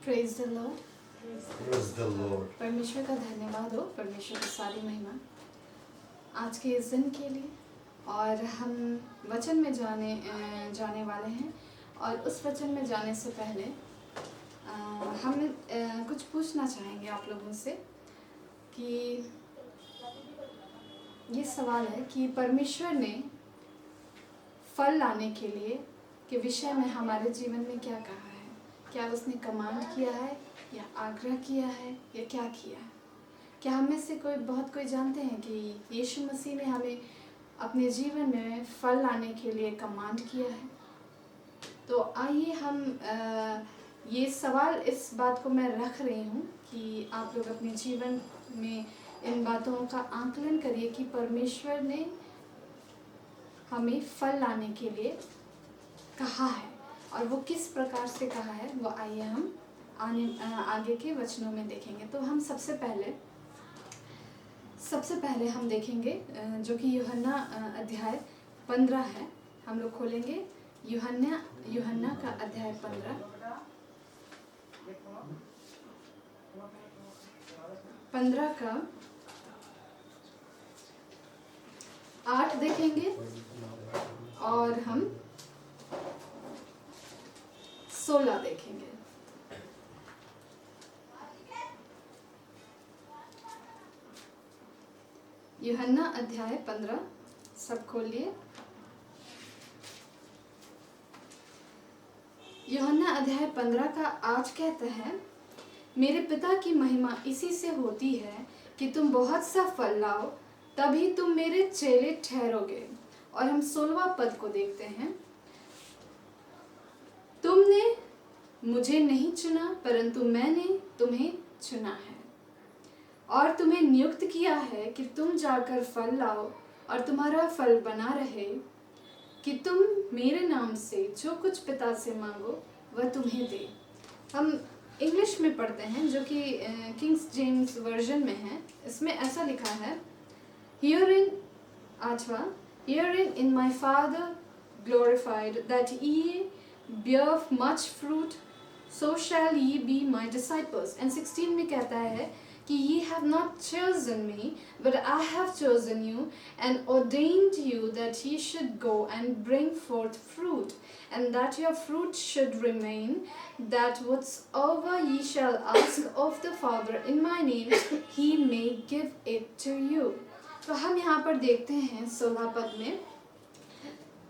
Praise the Lord. Praise the Lord. परमेश्वर का धन्यवाद हो, परमेश्वर की सारी महिमा आज के इस दिन के लिए। और हम वचन में जाने वाले हैं। और उस वचन में जाने से पहले हम कुछ पूछना चाहेंगे आप लोगों से कि ये सवाल है कि परमेश्वर ने फल लाने के लिए के विषय में हमारे जीवन में क्या कहा है। क्या उसने कमांड किया है या आग्रह किया है या क्या किया है। क्या हम में से बहुत कोई जानते हैं कि यीशु मसीह ने हमें अपने जीवन में फल लाने के लिए कमांड किया है। तो आइए हम ये सवाल, इस बात को मैं रख रही हूँ कि आप लोग अपने जीवन में इन बातों का आकलन करिए कि परमेश्वर ने हमें फल लाने के लिए कहा है और वो किस प्रकार से कहा है, वो आइए हम आगे के वचनों में देखेंगे। तो हम सबसे पहले हम देखेंगे जो कि यूहन्ना अध्याय 15 है। हम लोग खोलेंगे यूहन्ना का अध्याय 15 का 8 देखेंगे और हम 16 देखेंगे। यूहन्ना अध्याय 15 सब खोलिए। यूहन्ना अध्याय 15 का 8 कहता है, मेरे पिता की महिमा इसी से होती है कि तुम बहुत सा फल लाओ, तभी तुम मेरे चेले ठहरोगे। और हम 16वां पद को देखते हैं, तुमने मुझे नहीं चुना परंतु मैंने तुम्हें चुना है और तुम्हें नियुक्त किया है कि तुम जाकर फल लाओ और तुम्हारा फल बना रहे, कि तुम मेरे नाम से जो कुछ पिता से मांगो वह तुम्हें दे। हम इंग्लिश में पढ़ते हैं जो कि किंग्स जेम्स वर्जन में है। इसमें ऐसा लिखा है, Herein 8वां, Herein in my Father glorified, that ye bear much fruit, so shall ye be my disciples. And 16 में कहता है कि ye have not chosen me, but I have chosen you and ordained you that ye should go and bring forth fruit, and that your fruit should remain, that whatsoever ye shall ask of the Father in my name, he may give it to you. तो हम यहाँ पर देखते हैं 16 पद में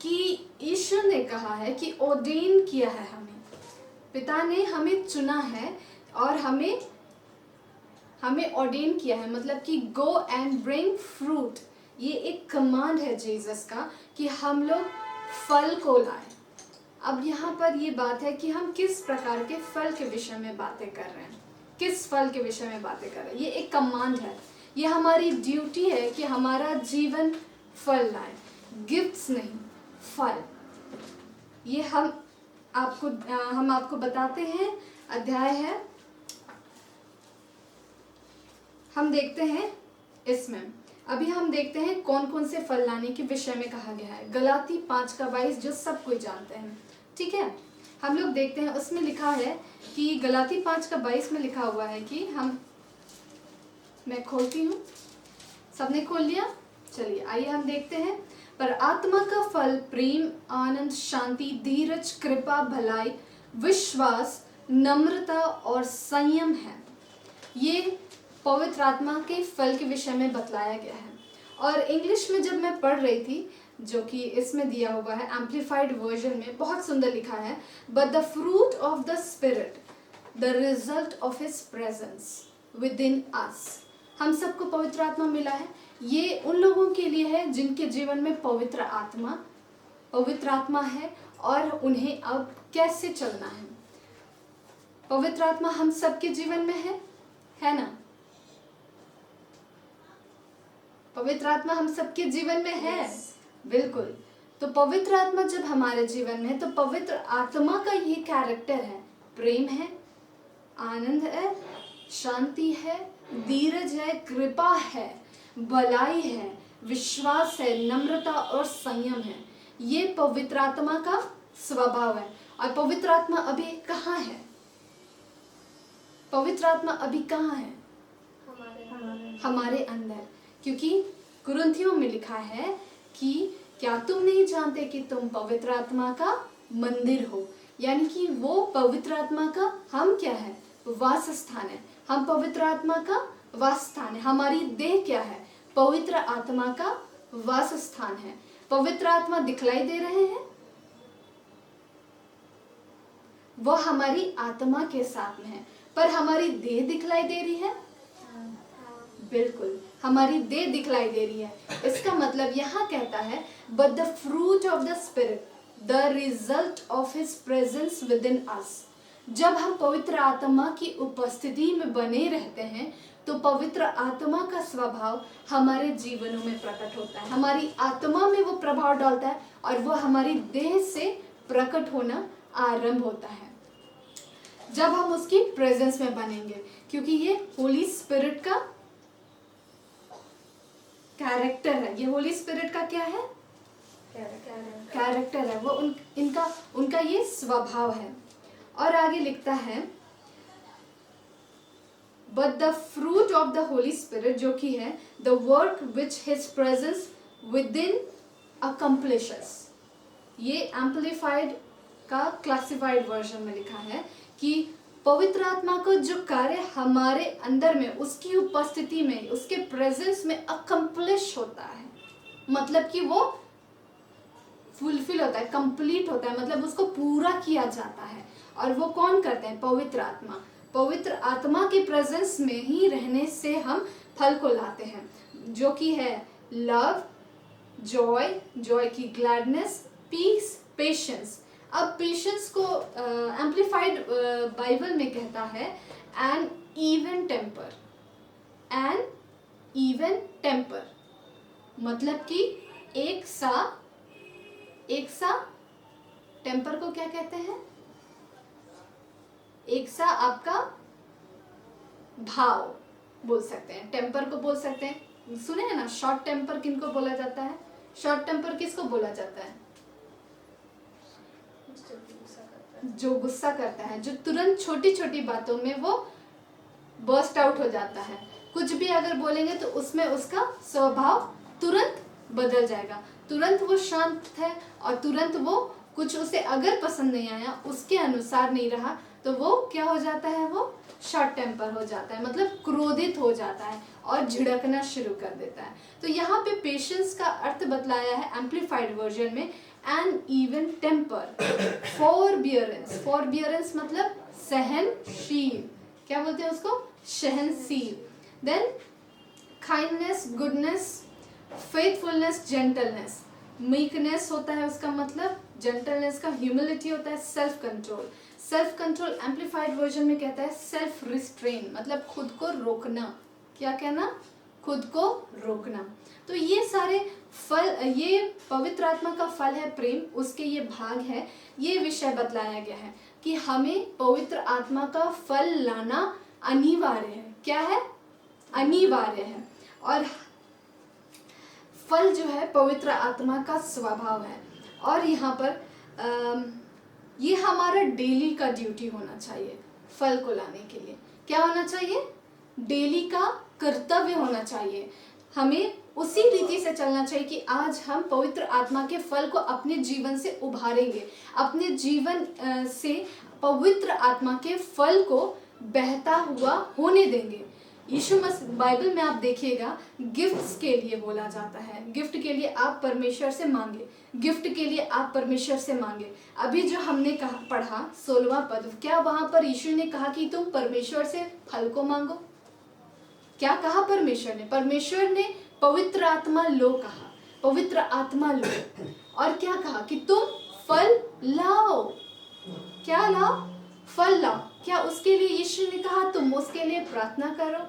कि ईश्वर ने कहा है कि ऑर्डेन किया है हमें, पिता ने हमें चुना है और हमें ऑर्डेन किया है, मतलब कि गो एंड ब्रिंग फ्रूट। ये एक कमांड है जीसस का कि हम लोग फल को लाएं। अब यहाँ पर ये बात है कि हम किस प्रकार के फल के विषय में बातें कर रहे हैं, किस फल के विषय में बातें कर रहे हैं। ये एक कमांड है, ये हमारी ड्यूटी है कि हमारा जीवन फल लाए, गिफ्ट्स नहीं, फल। ये हम आपको बताते हैं। अध्याय है, हम देखते हैं इसमें। अभी हम देखते हैं कौन कौन से फल लाने के विषय में कहा गया है। गलाती 5 का 22 जो सब कोई जानते हैं, ठीक है। हम लोग देखते हैं, उसमें लिखा है कि गलाती 5 का 22 में लिखा हुआ है कि मैं खोलती हूँ, सबने खोल लिया? चलिए आइए हम देखते हैं। पर आत्मा का फल प्रेम, आनंद, शांति, धीरज, कृपा, भलाई, विश्वास, नम्रता और संयम है। ये पवित्र आत्मा के फल के विषय में बतलाया गया है। और इंग्लिश में जब मैं पढ़ रही थी, जो कि इसमें दिया हुआ है एम्प्लीफाइड वर्जन में, बहुत सुंदर लिखा है, but the fruit of the spirit, the result of his presence within us. हम सबको पवित्र आत्मा मिला है। ये उन लोगों के लिए है जिनके जीवन में पवित्र आत्मा है और उन्हें अब कैसे चलना है। पवित्र आत्मा हम सबके जीवन में है ना? पवित्र आत्मा हम सबके जीवन में है, बिल्कुल। तो पवित्र आत्मा जब हमारे जीवन में है तो पवित्र आत्मा का ये कैरेक्टर है, प्रेम है, आनंद है, शांति है, धीरज है, कृपा है, भलाई है, विश्वास है, नम्रता और संयम है। ये पवित्र आत्मा का स्वभाव है। और पवित्र आत्मा अभी कहाँ है? पवित्र आत्मा अभी कहाँ है? हमारे अंदर। क्योंकि कुरिन्थियों में लिखा है कि क्या तुम नहीं जानते कि तुम पवित्र आत्मा का मंदिर हो, यानी कि वो पवित्र आत्मा का हम क्या है? वास स्थान है। हम पवित्र आत्मा का वास स्थान है। हमारी देह क्या है? पवित्र आत्मा का वास स्थान है। पवित्र आत्मा दिखलाई दे रहे हैं, वो हमारी आत्मा के साथ में है, पर हमारी देह दिखलाई दे रही है? बिल्कुल, हमारी देह दिखलाई दे रही है। इसका मतलब यहाँ कहता है but the fruit of the spirit the result of his presence within us. जब हम पवित्र आत्मा की उपस्थिति में बने रहते हैं तो पवित्र आत्मा का स्वभाव हमारे जीवनों में प्रकट होता है, हमारी आत्मा में वो प्रभाव डालता है और वो हमारी देह से प्रकट होना आरंभ होता है जब हम उसकी प्रेजेंस में बनेंगे। क्योंकि ये होली स्पिरिट का कैरेक्टर है। ये होली स्पिरिट का क्या है? कैरेक्टर है। वो उनका ये स्वभाव है। और आगे लिखता है but the fruit of the holy spirit, जो कि है the work which his presence within accomplishes. ये एम्पलीफाइड का क्लासिफाइड वर्जन में लिखा है कि पवित्र आत्मा को जो कार्य हमारे अंदर में, उसकी उपस्थिति में, उसके प्रेजेंस में अकम्प्लिश होता है, मतलब कि वो फुलफिल होता है, कंप्लीट होता है, मतलब उसको पूरा किया जाता है। और वो कौन करते हैं? पवित्र आत्मा। पवित्र आत्मा के प्रेजेंस में ही रहने से हम फल को लाते हैं, जो कि है लव, जॉय, जॉय की ग्लैडनेस, पीस, पेशेंस। अब पेशेंस को एम्पलीफाइड बाइबल में कहता है an even temper. An even temper मतलब कि एक सा टेम्पर को क्या कहते हैं? एक सा आपका भाव बोल सकते हैं, टेम्पर को बोल सकते हैं। सुने हैं ना, शॉर्ट टेम्पर किनको बोला जाता है? शॉर्ट टेम्पर किसको बोला जाता है? जो गुस्सा करता है, जो तुरंत छोटी छोटी बातों में वो बर्स्ट आउट हो जाता है। कुछ भी अगर बोलेंगे तो उसमें उसका स्वभाव तुरंत बदल जाएगा। तुरंत वो शांत है और तुरंत वो कुछ उसे अगर पसंद नहीं आया, उसके अनुसार नहीं रहा, तो वो क्या हो जाता है? वो शॉर्ट टेम्पर हो जाता है, मतलब क्रोधित हो जाता है और झिड़कना शुरू कर देता है। तो यहाँ पे पेशेंस का अर्थ बतलाया है एम्पलीफाइड वर्जन में an even temper, forbearance. Forbearance मतलब सहनशील, क्या बोलते हैं उसको? सहनशील। Then kindness, goodness, faithfulness, gentleness. Meekness होता है उसका मतलब, जेंटलनेस का ह्यूमिलिटी होता है, self control. Self control amplified version में कहता है सेल्फ रिस्ट्रेन, मतलब खुद को रोकना। क्या कहना? खुद को रोकना। तो ये सारे फल, ये पवित्र आत्मा का फल है प्रेम, उसके ये भाग है। ये विषय बतलाया गया है कि हमें पवित्र आत्मा का फल लाना अनिवार्य है। क्या है? अनिवार्य है। और फल जो है पवित्र आत्मा का स्वभाव है। और यहाँ पर ये हमारा डेली का ड्यूटी होना चाहिए फल को लाने के लिए। क्या होना चाहिए? डेली का कर्तव्य होना चाहिए। हमें उसी रीति से चलना चाहिए कि आज हम पवित्र आत्मा के फल को अपने जीवन से उभारेंगे, अपने जीवन से पवित्र आत्मा के फल को बहता हुआ होने देंगे। यीशु मसीह, बाइबल में आप देखिएगा, गिफ्ट्स के लिए बोला जाता है। गिफ्ट के लिए आप परमेश्वर से मांगे, गिफ्ट के लिए आप परमेश्वर से मांगे। अभी जो हमने कहा पढ़ा 16वां पद, क्या वहां पर यीशु ने कहा कि तुम परमेश्वर से फल को मांगो? क्या कहा परमेश्वर ने? परमेश्वर ने पवित्र आत्मा लो कहा, पवित्र आत्मा लो। और क्या कहा? कि तुम फल लाओ। क्या लाओ? फल लाओ। क्या उसके लिए यीशु ने कहा तुम उसके लिए प्रार्थना करो?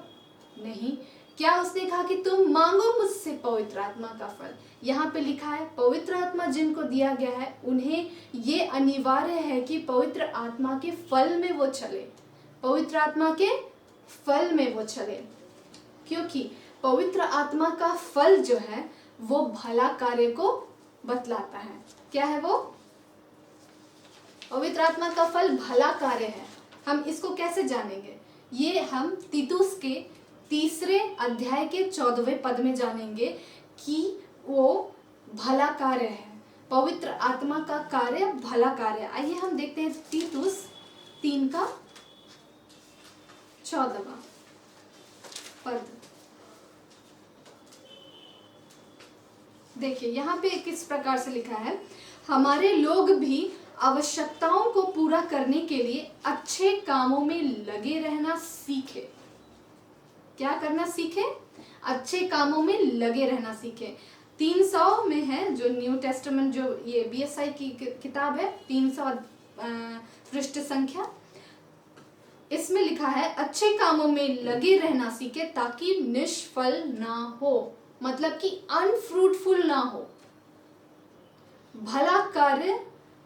नहीं। क्या उसने कहा कि तुम मांगो मुझसे पवित्र आत्मा का फल? यहाँ पे लिखा है पवित्र आत्मा जिनको दिया गया है उन्हें ये अनिवार्य है कि पवित्र आत्मा के फल में वो चले, पवित्र आत्मा के फल में वो चले। क्योंकि पवित्र आत्मा का फल जो है वो भला कार्य को बतलाता है। क्या है वो? पवित्र आत्मा का फल भला कार्य है। हम इसको कैसे जानेंगे? ये हम तीतुस के 3 अध्याय के 14वें पद में जानेंगे कि वो भला कार्य है, पवित्र आत्मा का कार्य भला कार्य। आइए हम देखते हैं तीतुस 3 का 14वां पद। देखिए यहाँ पे किस प्रकार से लिखा है, हमारे लोग भी आवश्यकताओं को पूरा करने के लिए अच्छे कामों में लगे रहना सीखे। क्या करना सीखे? अच्छे कामों में लगे रहना सीखे। 300 में है, जो न्यू टेस्टामेंट, जो ये बीएसआई की किताब है, 300 पृष्ठ संख्या, इसमें लिखा है अच्छे कामों में लगे रहना सीखे ताकि निष्फल ना हो, मतलब कि अनफ्रूटफुल ना हो। भला कार्य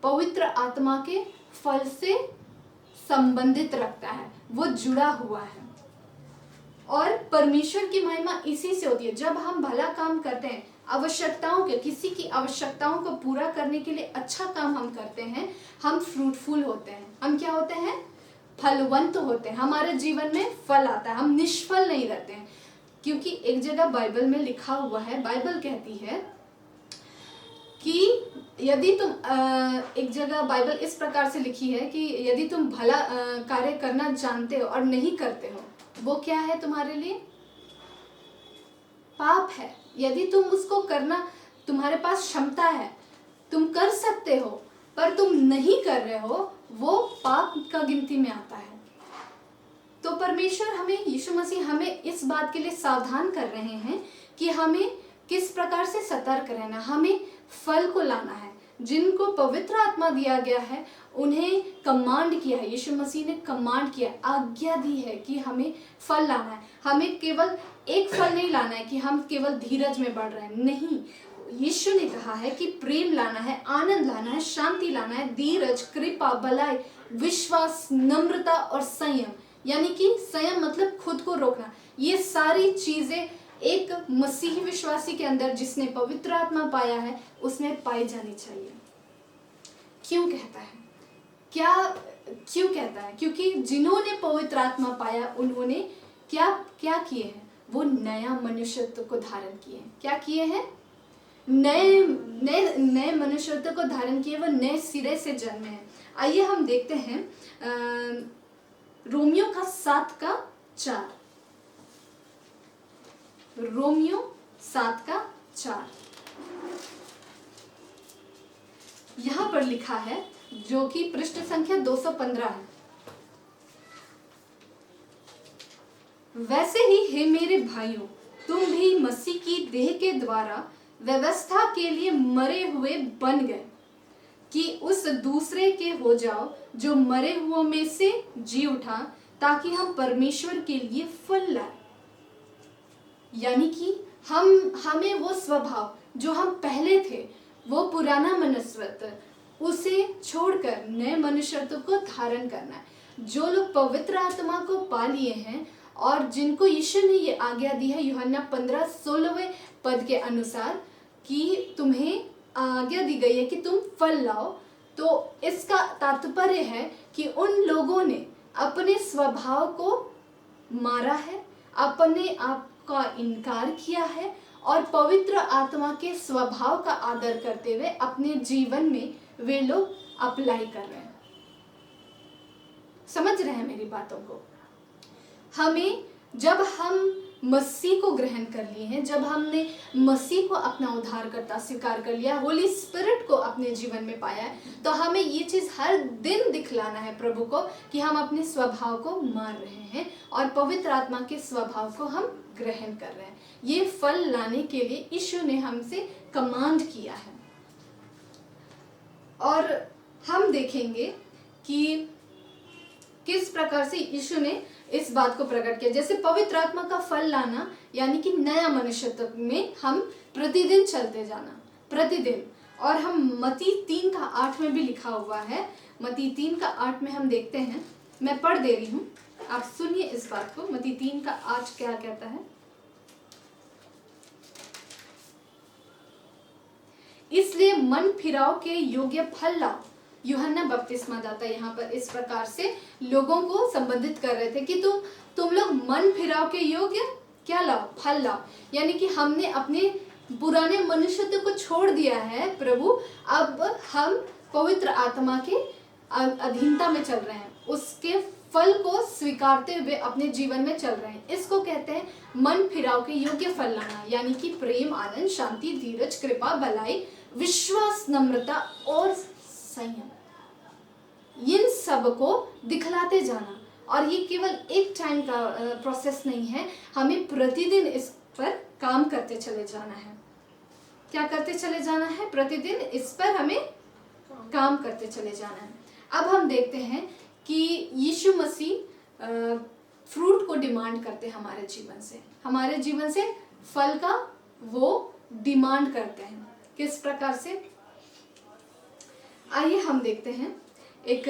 पवित्र आत्मा के फल से संबंधित रखता है, वो जुड़ा हुआ है। और परमेश्वर की महिमा इसी से होती है। जब हम भला काम करते हैं, आवश्यकताओं के, किसी की आवश्यकताओं को पूरा करने के लिए अच्छा काम हम करते हैं, हम फ्रूटफुल होते हैं। हम क्या होते हैं? फलवंत होते हैं। हमारे जीवन में फल आता है, हम निष्फल नहीं रहते हैं। क्योंकि एक जगह बाइबल में लिखा हुआ है, बाइबल कहती है कि यदि तुम एक जगह बाइबल इस प्रकार से लिखी है कि यदि तुम भला कार्य करना जानते हो और नहीं करते हो, वो क्या है तुम्हारे लिए? पाप है। यदि तुम उसको करना, तुम्हारे पास क्षमता है, तुम कर सकते हो, पर तुम नहीं कर रहे हो, वो पाप का गिनती में आता है। तो परमेश्वर हमें, यीशु मसीह हमें इस बात के लिए सावधान कर रहे हैं कि हमें किस प्रकार से सतर्क रहना, हमें फल को लाना है। जिनको पवित्र आत्मा दिया गया है उन्हें कमांड किया है, यीशु मसीह ने कमांड किया, आज्ञा दी है कि हमें फल लाना है। हमें केवल एक फल नहीं लाना है कि हम केवल धीरज में बढ़ रहे हैं, नहीं। यीशु ने कहा है कि प्रेम लाना है, आनंद लाना है, शांति लाना है, धीरज, कृपा, भलाई, विश्वास, नम्रता और संयम। यानी कि संयम मतलब खुद को रोकना। ये सारी चीजें एक मसीही विश्वासी के अंदर, जिसने पवित्र आत्मा पाया है, उसमें पाई जानी चाहिए। क्यों कहता है? क्यों कहता है? क्योंकि जिन्होंने पवित्र आत्मा पाया उन्होंने क्या किए हैं? वो नया मनुष्यत्व को धारण किए हैं। क्या किए हैं? नए मनुष्यत्व को धारण किए, वो नए सिरे से जन्मे हैं। आइए हम देखते हैं रोमियो का 7:4। रोमियो 7:4 यहां पर लिखा है, जो कि पृष्ठ संख्या 215 है। वैसे ही हे मेरे भाइयों, तुम भी मसीह की देह के द्वारा व्यवस्था के लिए मरे हुए बन गए कि उस दूसरे के हो जाओ जो मरे हुओं में से जी उठा, ताकि हम परमेश्वर के लिए फल लाए। यानी कि हमें वो स्वभाव जो हम पहले थे, वो पुराना मनुष्यत्व, उसे छोड़कर नए मनुष्यत्व को धारण करना है। जो लोग पवित्र आत्मा को पा लिए हैं और जिनको यीशु ने ये आज्ञा दी है, यूहन्ना 15:16 पद के अनुसार, कि तुम्हें आज्ञा दी गई है कि तुम फल लाओ, तो इसका तात्पर्य है कि उन लोगों ने अपने स्वभाव को मारा है, अपने आप का इनकार किया है और पवित्र आत्मा के स्वभाव का आदर करते हुए अपने जीवन में वे लोग अप्लाई कर रहे हैं। समझ रहे हैं मेरी बातों को? हमें, जब हम मसीह को ग्रहण कर लिए हैं, जब हमने मसीह को अपना उद्धारकर्ता स्वीकार कर लिया, होली स्पिरिट को अपने जीवन में पाया है, तो हमें ये चीज़ हर दिन दिखलाना है प्रभु को कि हम अपने स्वभाव को मार रहे हैं और पवित्र आत्मा के स्वभाव को हम ग्रहण कर रहे हैं। ये फल लाने के लिए यीशु ने हमसे कमांड किया है। और हम देखेंगे कि किस प्रकार से यीशु ने इस बात को प्रकट किया। जैसे पवित्र आत्मा का फल लाना, यानी कि नया मनुष्यत्व में हम प्रतिदिन चलते जाना, प्रतिदिन। और हम मत्ती 3:8 में भी लिखा हुआ है, मत्ती 3:8 में हम देखते हैं, मैं पढ़ दे रही हूँ, आप सुनिए इस बात को। मत्ती 3:8 क्या कहता है? इसलिए मन फिराव के योग्य फल लाओ, यूहन्ना बपतिस्मा दाता यहाँ पर इस प्रकार से लोगों को संबोधित कर रहे थे कि तुम लोग मन फिराव के योग्य क्या लाओ, फल लाओ। यानी कि हमने अपने पुराने मनुष्यत्व को छोड़ दिया है प्रभु, अब हम पवित्र आत्मा के अधीनता में चल रहे हैं, उसके फल को स्वीकारते हुए अपने जीवन में चल रहे हैं। इसको कहते हैं मन फिराव के योग्य फल लाना, यानी कि प्रेम, आनंद, शांति, धीरज, कृपा, भलाई, विश्वास, नम्रता और संयम, इन सब को दिखलाते जाना। और ये केवल एक टाइम का प्रोसेस नहीं है, हमें प्रतिदिन इस पर काम करते चले जाना है। क्या करते चले जाना है? प्रतिदिन इस पर हमें काम करते चले जाना है। अब हम देखते हैं कि यीशु मसीह फ्रूट को डिमांड करते हैं हमारे जीवन से फल का वो डिमांड करते हैं। किस प्रकार से? आइए हम देखते हैं, एक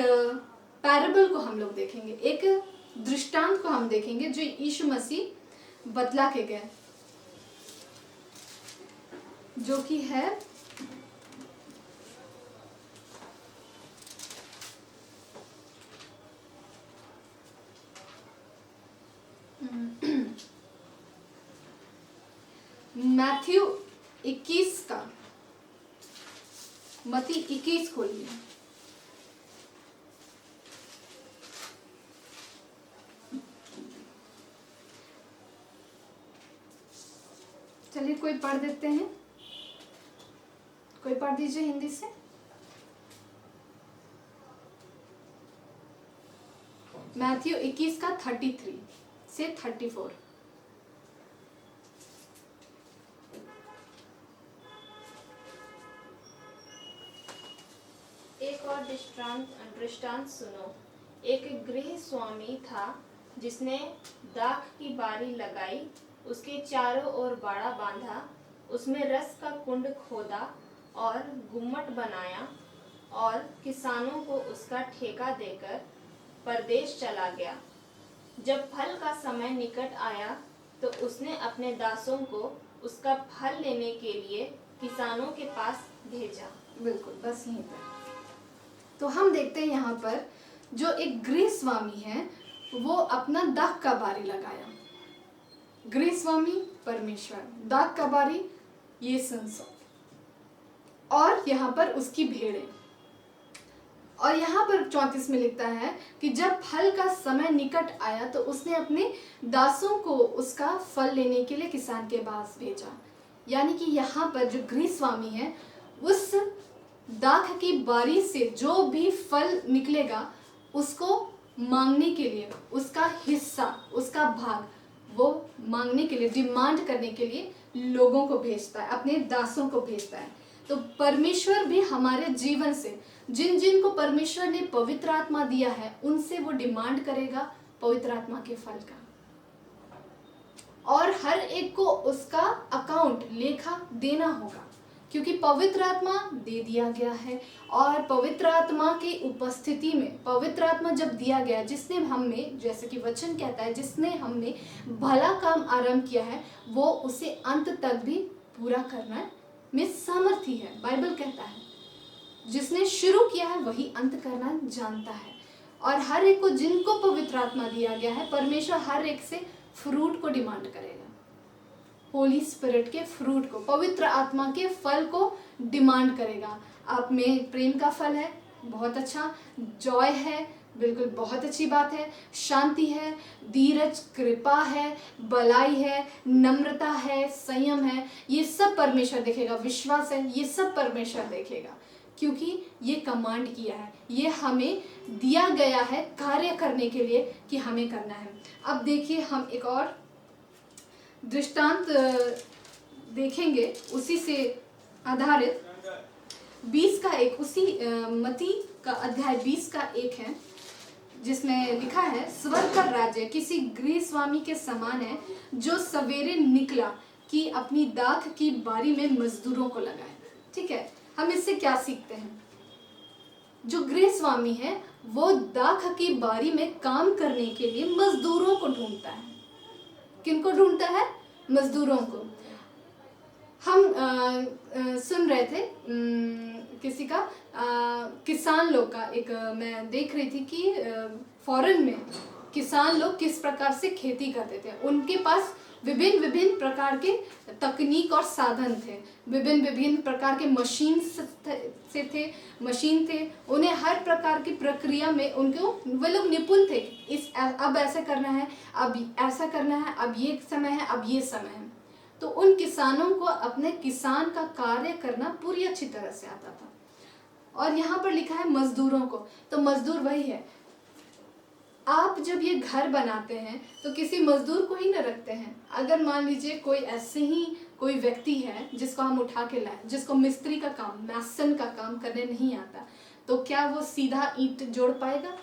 पैराबल को हम लोग देखेंगे, एक दृष्टांत को हम देखेंगे जो यीशु मसीह बतला के गए, जो कि है मैथ्यू 21 का, मत्ती 21 खोलिए। चलिए कोई पढ़ देते हैं, कोई पढ़ दीजिए हिंदी से। मैथ्यू 21 का 33 से 34। एक और दृष्टांत सुनो। एक गृह स्वामी था जिसने दाख की बारी लगाई, उसके चारों ओर बाड़ा बांधा, उसमें रस का कुंड खोदा और गुम्मट बनाया और किसानों को उसका ठेका देकर परदेश चला गया। जब फल का समय निकट आया तो उसने अपने दासों को उसका फल लेने के लिए किसानों के पास भेजा। बिल्कुल, बस यहीं पर। तो हम देखते हैं यहाँ पर जो एक गृह स्वामी है वो अपना दाख का बारी लगाया। गृह स्वामी परमेश्वर, दाख का बारी ये संसार, और यहाँ पर उसकी भेड़ें। और यहाँ पर 34 में लिखता है कि जब फल का समय निकट आया तो उसने अपने दासों को उसका फल लेने के लिए किसान के पास भेजा। यानी कि यहाँ पर जो गृह स्वामी है उस दाख की बारी से जो भी फल निकलेगा उसको मांगने के लिए, उसका हिस्सा, उसका भाग वो मांगने के लिए, डिमांड करने के लिए लोगों को भेजता है, अपने दासों को भेजता है। तो परमेश्वर भी हमारे जीवन से जिन जिन को परमेश्वर ने पवित्र आत्मा दिया है उनसे वो डिमांड करेगा पवित्र आत्मा के फल का, और हर एक को उसका अकाउंट, लेखा देना होगा, क्योंकि पवित्र आत्मा दे दिया गया है। और पवित्र आत्मा की उपस्थिति में, पवित्र आत्मा जब दिया गया, जिसने हमें, जैसे कि वचन कहता है, जिसने हमने भला काम आरंभ किया है वो उसे अंत तक भी पूरा करना में सामर्थी है। बाइबल कहता है जिसने शुरू किया है वही अंत करना जानता है। और हर एक को, जिनको पवित्र आत्मा दिया गया है, परमेश्वर हर एक से फ्रूट को डिमांड करेगा, होली स्पिरिट के फ्रूट को, पवित्र आत्मा के फल को डिमांड करेगा। आप में प्रेम का फल है, बहुत अच्छा, जॉय है, बिल्कुल बहुत अच्छी बात है, शांति है, धीरज, कृपा है, भलाई है, नम्रता है, संयम है, ये सब परमेश्वर देखेगा, विश्वास है, ये सब परमेश्वर देखेगा, क्योंकि ये कमांड किया है, ये हमें दिया गया है कार्य करने के लिए कि हमें करना है। अब देखिए हम एक और दृष्टांत देखेंगे उसी से आधारित, 20 का 1, उसी मत्ती का अध्याय 20 का 1 है, जिसमें लिखा है, स्वर्ग का राज्य किसी गृह स्वामी के समान है जो सवेरे निकला कि अपनी दाख की बारी में मजदूरों को लगाए। ठीक है, हम इससे क्या सीखते हैं? जो गृह स्वामी है वो दाख की बारी में काम करने के लिए मजदूरों को ढूंढता है। किनको ढूंढता है? मजदूरों को। हम सुन रहे थे किसी का किसान लोग का एक मैं देख रही थी कि फॉरेन में किसान लोग किस प्रकार से खेती करते थे। उनके पास विभिन्न विभिन्न प्रकार के तकनीक और साधन थे, विभिन्न विभिन्न प्रकार के मशीन थे। उन्हें हर प्रकार की प्रक्रिया में उनको वे लोग निपुण थे। अब ऐसा करना है, अब ऐसा करना है, अब ये समय है, अब ये समय है। तो उन किसानों को अपने किसान का कार्य करना पूरी अच्छी तरह से आता था। और यहाँ पर लिखा है मजदूरों को, तो मजदूर वही है। आप जब ये घर बनाते हैं तो किसी मजदूर को ही न रखते हैं। अगर मान लीजिए कोई ऐसे ही कोई व्यक्ति है जिसको हम उठा के लाए, जिसको मिस्त्री का काम, मैसन का काम करने नहीं आता, तो क्या वो सीधा ईंट जोड़ पाएगा?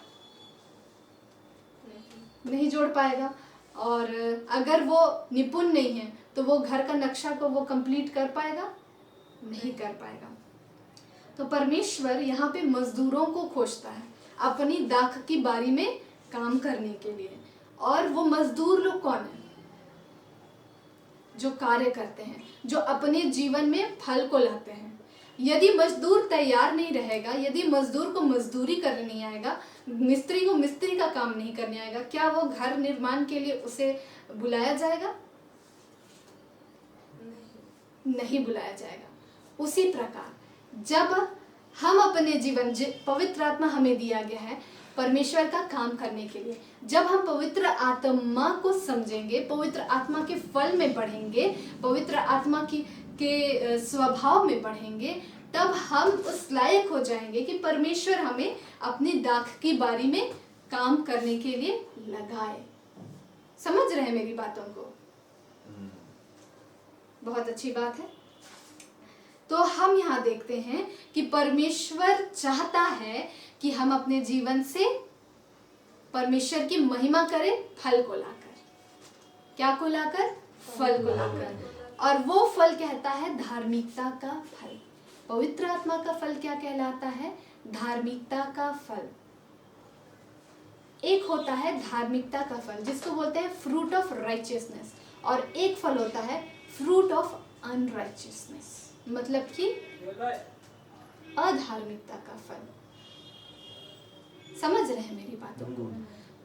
नहीं जोड़ पाएगा। और अगर वो निपुण नहीं है तो वो घर का नक्शा को वो कंप्लीट कर पाएगा? नहीं कर पाएगा। तो परमेश्वर यहाँ पे मजदूरों को खोजता है अपनी दाख की बारी में काम करने के लिए। और वो मजदूर लोग कौन है? जो कार्य करते हैं, जो अपने जीवन में फल को लाते हैं। यदि मजदूर तैयार नहीं रहेगा, यदि मजदूर को मजदूरी करने नहीं आएगा, मिस्त्री को मिस्त्री का काम नहीं करने आएगा, क्या वो घर निर्माण के लिए उसे बुलाया जाएगा? नहीं बुलाया जाएगा। उसी प्रकार जब हम अपने जीवन, पवित्र आत्मा हमें दिया गया है परमेश्वर का काम करने के लिए, जब हम पवित्र आत्मा को समझेंगे, पवित्र आत्मा के फल में बढ़ेंगे, पवित्र आत्मा के स्वभाव में बढ़ेंगे, तब हम उस लायक हो जाएंगे कि परमेश्वर हमें अपनी दाख की बारी में काम करने के लिए लगाए। समझ रहे हैं मेरी बातों को? बहुत अच्छी बात है। तो हम यहाँ देखते हैं कि परमेश्वर चाहता है कि हम अपने जीवन से परमेश्वर की महिमा करें, फल को लाकर। क्या को लाकर? फल को लाकर। और वो फल कहता है धार्मिकता का फल। पवित्र आत्मा का फल क्या कहलाता है? धार्मिकता का फल। एक होता है धार्मिकता का फल जिसको बोलते हैं फ्रूट ऑफ राइचियसनेस, और एक फल होता है फ्रूट ऑफ अनराइचियसनेस, मतलब कि अधार्मिकता का फल। समझ रहे हैं मेरी बातों को?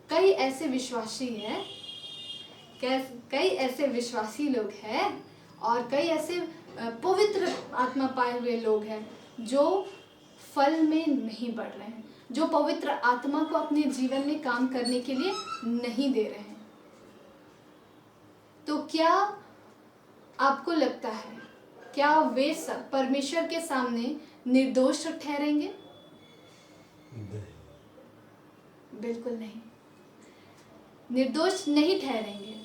कई ऐसे विश्वासी हैं, कई ऐसे विश्वासी लोग हैं और कई ऐसे पवित्र आत्मा पाए हुए लोग हैं जो फल में नहीं बढ़ रहे हैं, जो पवित्र आत्मा को अपने जीवन में काम करने के लिए नहीं दे रहे हैं। तो क्या आपको लगता है क्या वे सब परमेश्वर के सामने निर्दोष ठहरेंगे? बिल्कुल नहीं, निर्दोष नहीं ठहरेंगे।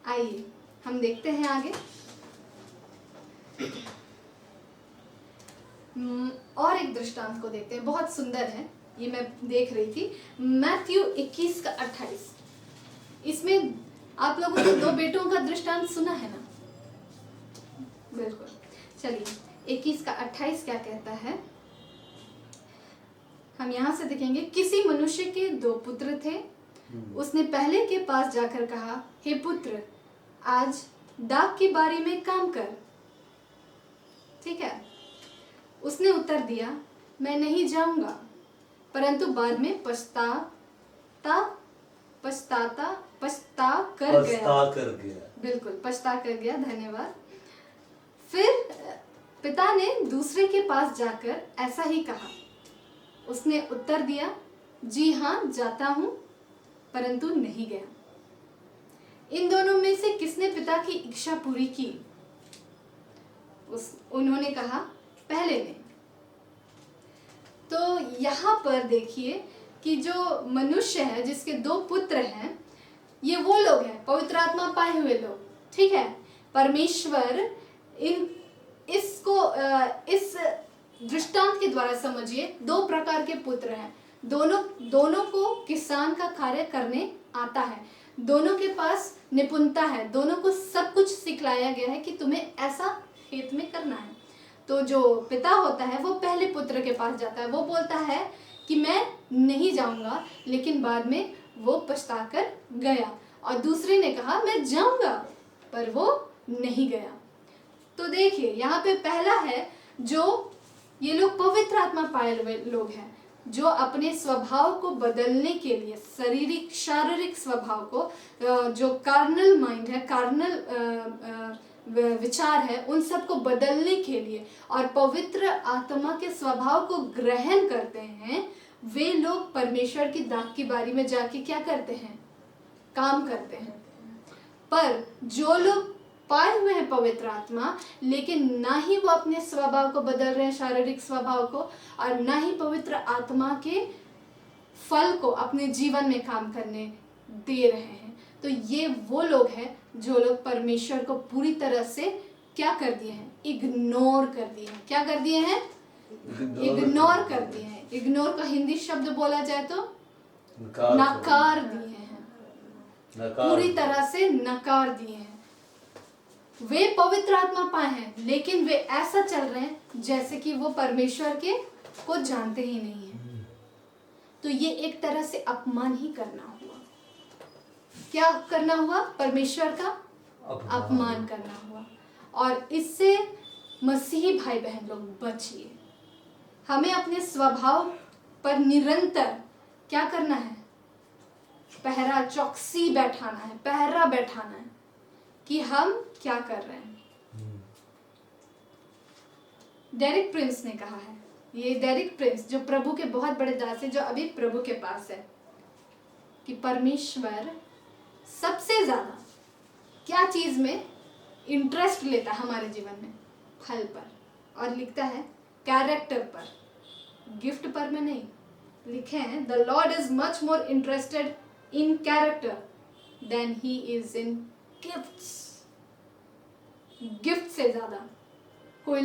आइए हम देखते हैं आगे। और एक दृष्टांत को देखते हैं, बहुत सुंदर है, ये मैं देख रही थी, मैथ्यू 21 का 28। इसमें आप लोगों ने दो बेटों का दृष्टांत सुना है ना? बिल्कुल। चलिए 21 का 28 क्या कहता है, हम यहाँ से देखेंगे। किसी मनुष्य के दो पुत्र थे। उसने पहले के पास जाकर कहा, हे पुत्र, आज दाख की बारी में काम कर। ठीक है। उसने उत्तर दिया, मैं नहीं जाऊंगा, परंतु बाद में पछता कर गया। बिल्कुल, पछता कर गया। धन्यवाद। फिर पिता ने दूसरे के पास जाकर ऐसा ही कहा। उसने उत्तर दिया, जी हाँ, जाता हूं, परंतु नहीं गया। इन दोनों में से किसने पिता की इच्छा पूरी की? उन्होंने कहा, पहले ने। तो यहाँ पर देखिए कि जो मनुष्य है जिसके दो पुत्र हैं, ये वो लोग हैं पवित्र आत्मा पाए हुए लोग। ठीक है। परमेश्वर इस दृष्टांत के द्वारा समझिए, दो प्रकार के पुत्र हैं। दोनों को किसान का कार्य करने आता है, दोनों के पास निपुणता है, दोनों को सब कुछ सिखलाया गया है कि तुम्हें ऐसा खेत में करना है। तो जो पिता होता है वो पहले पुत्र के पास जाता है, वो बोलता है कि मैं नहीं जाऊंगा, लेकिन बाद में वो पछताकर गया। और दूसरे ने कहा, मैं जाऊंगा, पर वो नहीं गया। तो देखिए यहाँ पे पहला है जो ये लोग पवित्र आत्मा पाए हुए लोग हैं जो अपने स्वभाव को बदलने के लिए, शारीरिक स्वभाव को, जो कार्नल माइंड है, कार्नल विचार है, उन सब को बदलने के लिए और पवित्र आत्मा के स्वभाव को ग्रहण करते हैं, वे लोग परमेश्वर की दाख की बारी में जाके क्या करते हैं? काम करते हैं। पर जो लोग पाए हुए हैं पवित्र आत्मा, लेकिन ना ही वो अपने स्वभाव को बदल रहे हैं, शारीरिक स्वभाव को, और ना ही पवित्र आत्मा के फल को अपने जीवन में काम करने दे रहे हैं, तो ये वो लोग हैं जो लोग परमेश्वर को पूरी तरह से क्या कर दिए हैं? इग्नोर कर दिए हैं। क्या कर दिए हैं? इग्नोर कर दिए हैं। इग्नोर का हिंदी शब्द बोला जाए तो नकार दिए हैं। पूरी तरह से नकार दिए हैं। वे पवित्र आत्मा पाए हैं, लेकिन वे ऐसा चल रहे हैं जैसे कि वो परमेश्वर के को जानते ही नहीं है। तो ये एक तरह से अपमान ही करना हुआ। क्या करना हुआ? परमेश्वर का अपमान करना हुआ। और इससे मसीही भाई बहन लोग बचिए। हमें अपने स्वभाव पर निरंतर क्या करना है? पहरा, चौकसी बैठाना है, पहरा बैठाना है कि हम क्या कर रहे हैं। डेरिक प्रिंस ने कहा है, ये डेरिक प्रिंस जो प्रभु के बहुत बड़े दास है, जो अभी प्रभु के पास है, कि परमेश्वर सबसे ज्यादा क्या चीज में इंटरेस्ट लेता है हमारे जीवन में? फल पर। और लिखता है कैरेक्टर पर, गिफ्ट पर में नहीं। लिखे हैं the Lord is much more interested in character than he is in gifts. Gift से ज्यादा कोई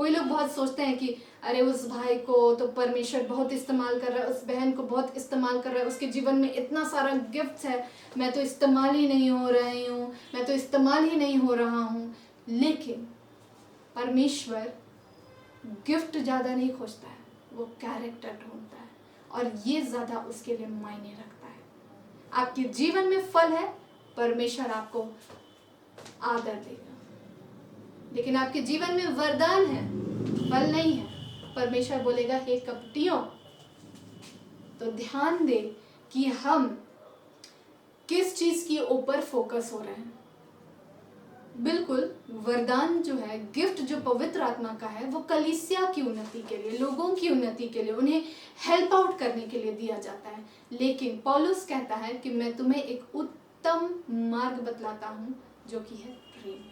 लोग बहुत सोचते हैं कि अरे उस भाई को तो परमेश्वर बहुत इस्तेमाल कर रहा है, उस बहन को बहुत इस्तेमाल कर रहा है, उसके जीवन में इतना सारा गिफ्ट है, मैं तो इस्तेमाल ही नहीं हो रही हूँ, मैं तो इस्तेमाल ही नहीं हो रहा हूँ। लेकिन परमेश्वर गिफ्ट ज़्यादा नहीं खोजता है, वो कैरेक्टर ढूंढता है, और ये ज़्यादा उसके लिए मायने रखता है। आपके जीवन में फल है, परमेश्वर आपको आदर देगा। लेकिन आपके जीवन में वरदान है, फल नहीं है, परमेश्वर बोलेगा हे कपटियों। तो ध्यान दे कि हम किस चीज के ऊपर फोकस हो रहे हैं। बिल्कुल, वरदान जो है, गिफ्ट जो पवित्र आत्मा का है, वो कलीसिया की उन्नति के लिए, लोगों की उन्नति के लिए, उन्हें हेल्प आउट करने के लिए दिया जाता है। लेकिन पौलुस कहता है कि मैं तुम्हें एक उत्तम मार्ग बतलाता हूँ, जो कि है प्रेम।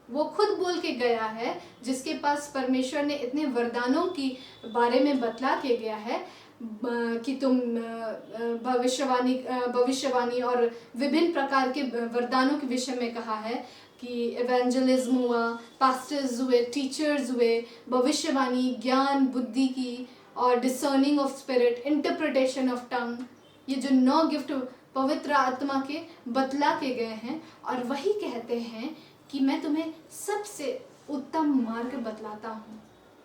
वो खुद बोल के गया है, जिसके पास परमेश्वर ने इतने वरदानों की बारे में बतला के गया है कि तुम भविष्यवाणी और विभिन्न प्रकार के वरदानों के विषय में कहा है कि एवेंजलिज्म हुआ, पास्टर्स हुए, टीचर्स हुए, भविष्यवाणी, ज्ञान, बुद्धि की, और discerning of spirit, interpretation of tongue. ये जो 9 गिफ्ट पवित्र आत्मा के बतला के गए हैं, और वही कहते हैं कि मैं तुम्हें सबसे उत्तम मार्ग बतलाता हूँ,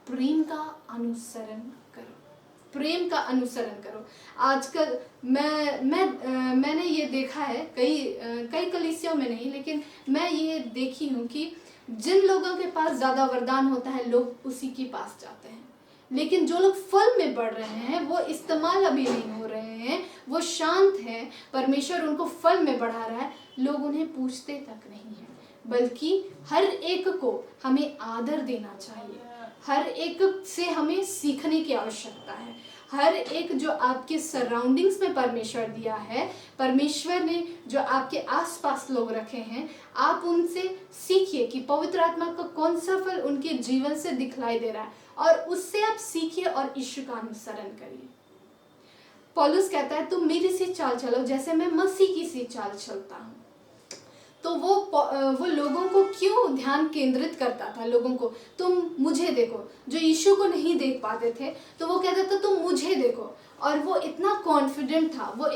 प्रेम का अनुसरण करो, प्रेम का अनुसरण करो। आजकल मैंने ये देखा है कई कलीसियों में नहीं, लेकिन मैं ये देखी हूँ कि जिन लोगों के पास ज़्यादा वरदान होता है, लोग उसी के पास जाते हैं। लेकिन जो लोग फल में बढ़ रहे हैं, वो इस्तेमाल अभी नहीं हो रहे हैं, वो शांत हैं, परमेश्वर उनको फल में बढ़ा रहा है, लोग उन्हें पूछते तक नहीं हैं। बल्कि हर एक को हमें आदर देना चाहिए, हर एक से हमें सीखने की आवश्यकता है। हर एक जो आपके सराउंडिंग्स में परमेश्वर दिया है, परमेश्वर ने जो आपके आसपास लोग रखे हैं, आप उनसे सीखिए कि पवित्र आत्मा का कौन सा फल उनके जीवन से दिखलाई दे रहा है, और उससे आप सीखिए और यीशु का अनुसरण करिए। पौलुस कहता है तुम मेरी सी चाल चलो जैसे मैं मसीह की सी चाल चलता हूँ। तो वो लोगों को क्यों ध्यान केंद्रित करता था? लोगों को, तुम मुझे देखो। जो यीशु को नहीं देख पाते थे, तो वो कहता था तुम मुझे देखो। और वो इतना कॉन्फिडेंट था, वो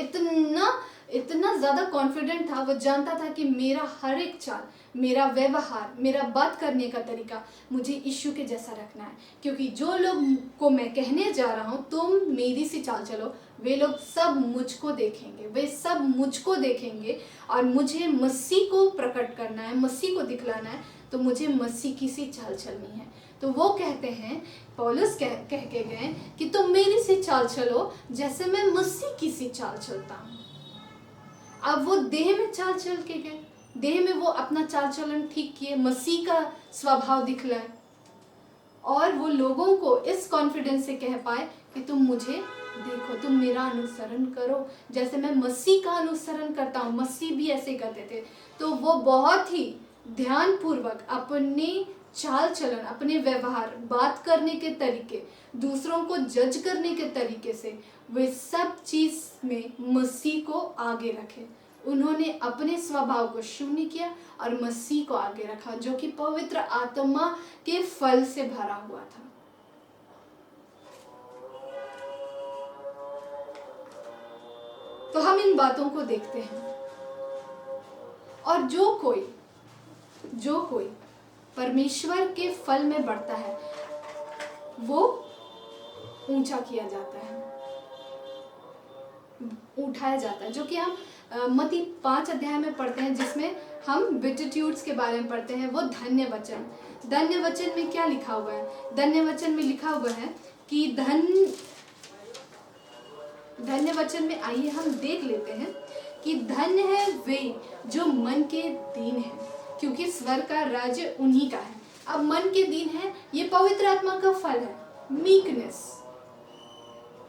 इतना ज़्यादा कॉन्फिडेंट था, वो जानता था कि मेरा हर एक चाल, मेरा व्यवहार, मेरा बात करने का तरीका मुझे यीशु के जैसा रखना है। क्योंकि जो लोग को मैं कहने जा रहा हूँ तुम मेरी सी चाल चलो, वे लोग सब मुझको देखेंगे, वे सब मुझको देखेंगे, और मुझे मसीह को प्रकट करना है, मसीह को दिखलाना है। तो मुझे मसीह की सी चाल चलनी है। तो वो कहते हैं, पौलुस कह के गए कि तुम मेरी सी चाल चलो जैसे मैं मसीह की सी चाल चलता हूँ। अब वो देह में चाल चल के गए, देह में वो अपना चाल चलन ठीक किए, मसीह का स्वभाव दिखलाए और वो लोगों को इस कॉन्फिडेंस से कह पाए कि तुम मुझे देखो, तुम मेरा अनुसरण करो जैसे मैं मसीह का अनुसरण करता हूँ। मसीह भी ऐसे करते थे। तो वो बहुत ही ध्यानपूर्वक अपने चाल चलन, अपने व्यवहार, बात करने के तरीके, दूसरों को जज करने के तरीके से वे सब चीज में मसीह को आगे रखे। उन्होंने अपने स्वभाव को शून्य किया और मसीह को आगे रखा, जो कि पवित्र आत्मा के फल से भरा हुआ था। तो हम इन बातों को देखते हैं और जो कोई परमेश्वर के फल में बढ़ता है वो ऊंचा किया जाता है, उठाया जाता है, जो कि हम मत्ती 5 अध्याय में पढ़ते हैं, जिसमें हम बेटिट्यूड्स के बारे में पढ़ते हैं। वो धन्य वचन, धन्य वचन में क्या लिखा हुआ है? धन्य वचन में लिखा हुआ है कि धन्य वचन में आइए हम देख लेते हैं कि धन्य है वे जो मन के दीन है, क्योंकि स्वर्ग का राज्य उन्हीं का है। अब मन के दीन है, ये पवित्र आत्मा का फल है। मीकनेस,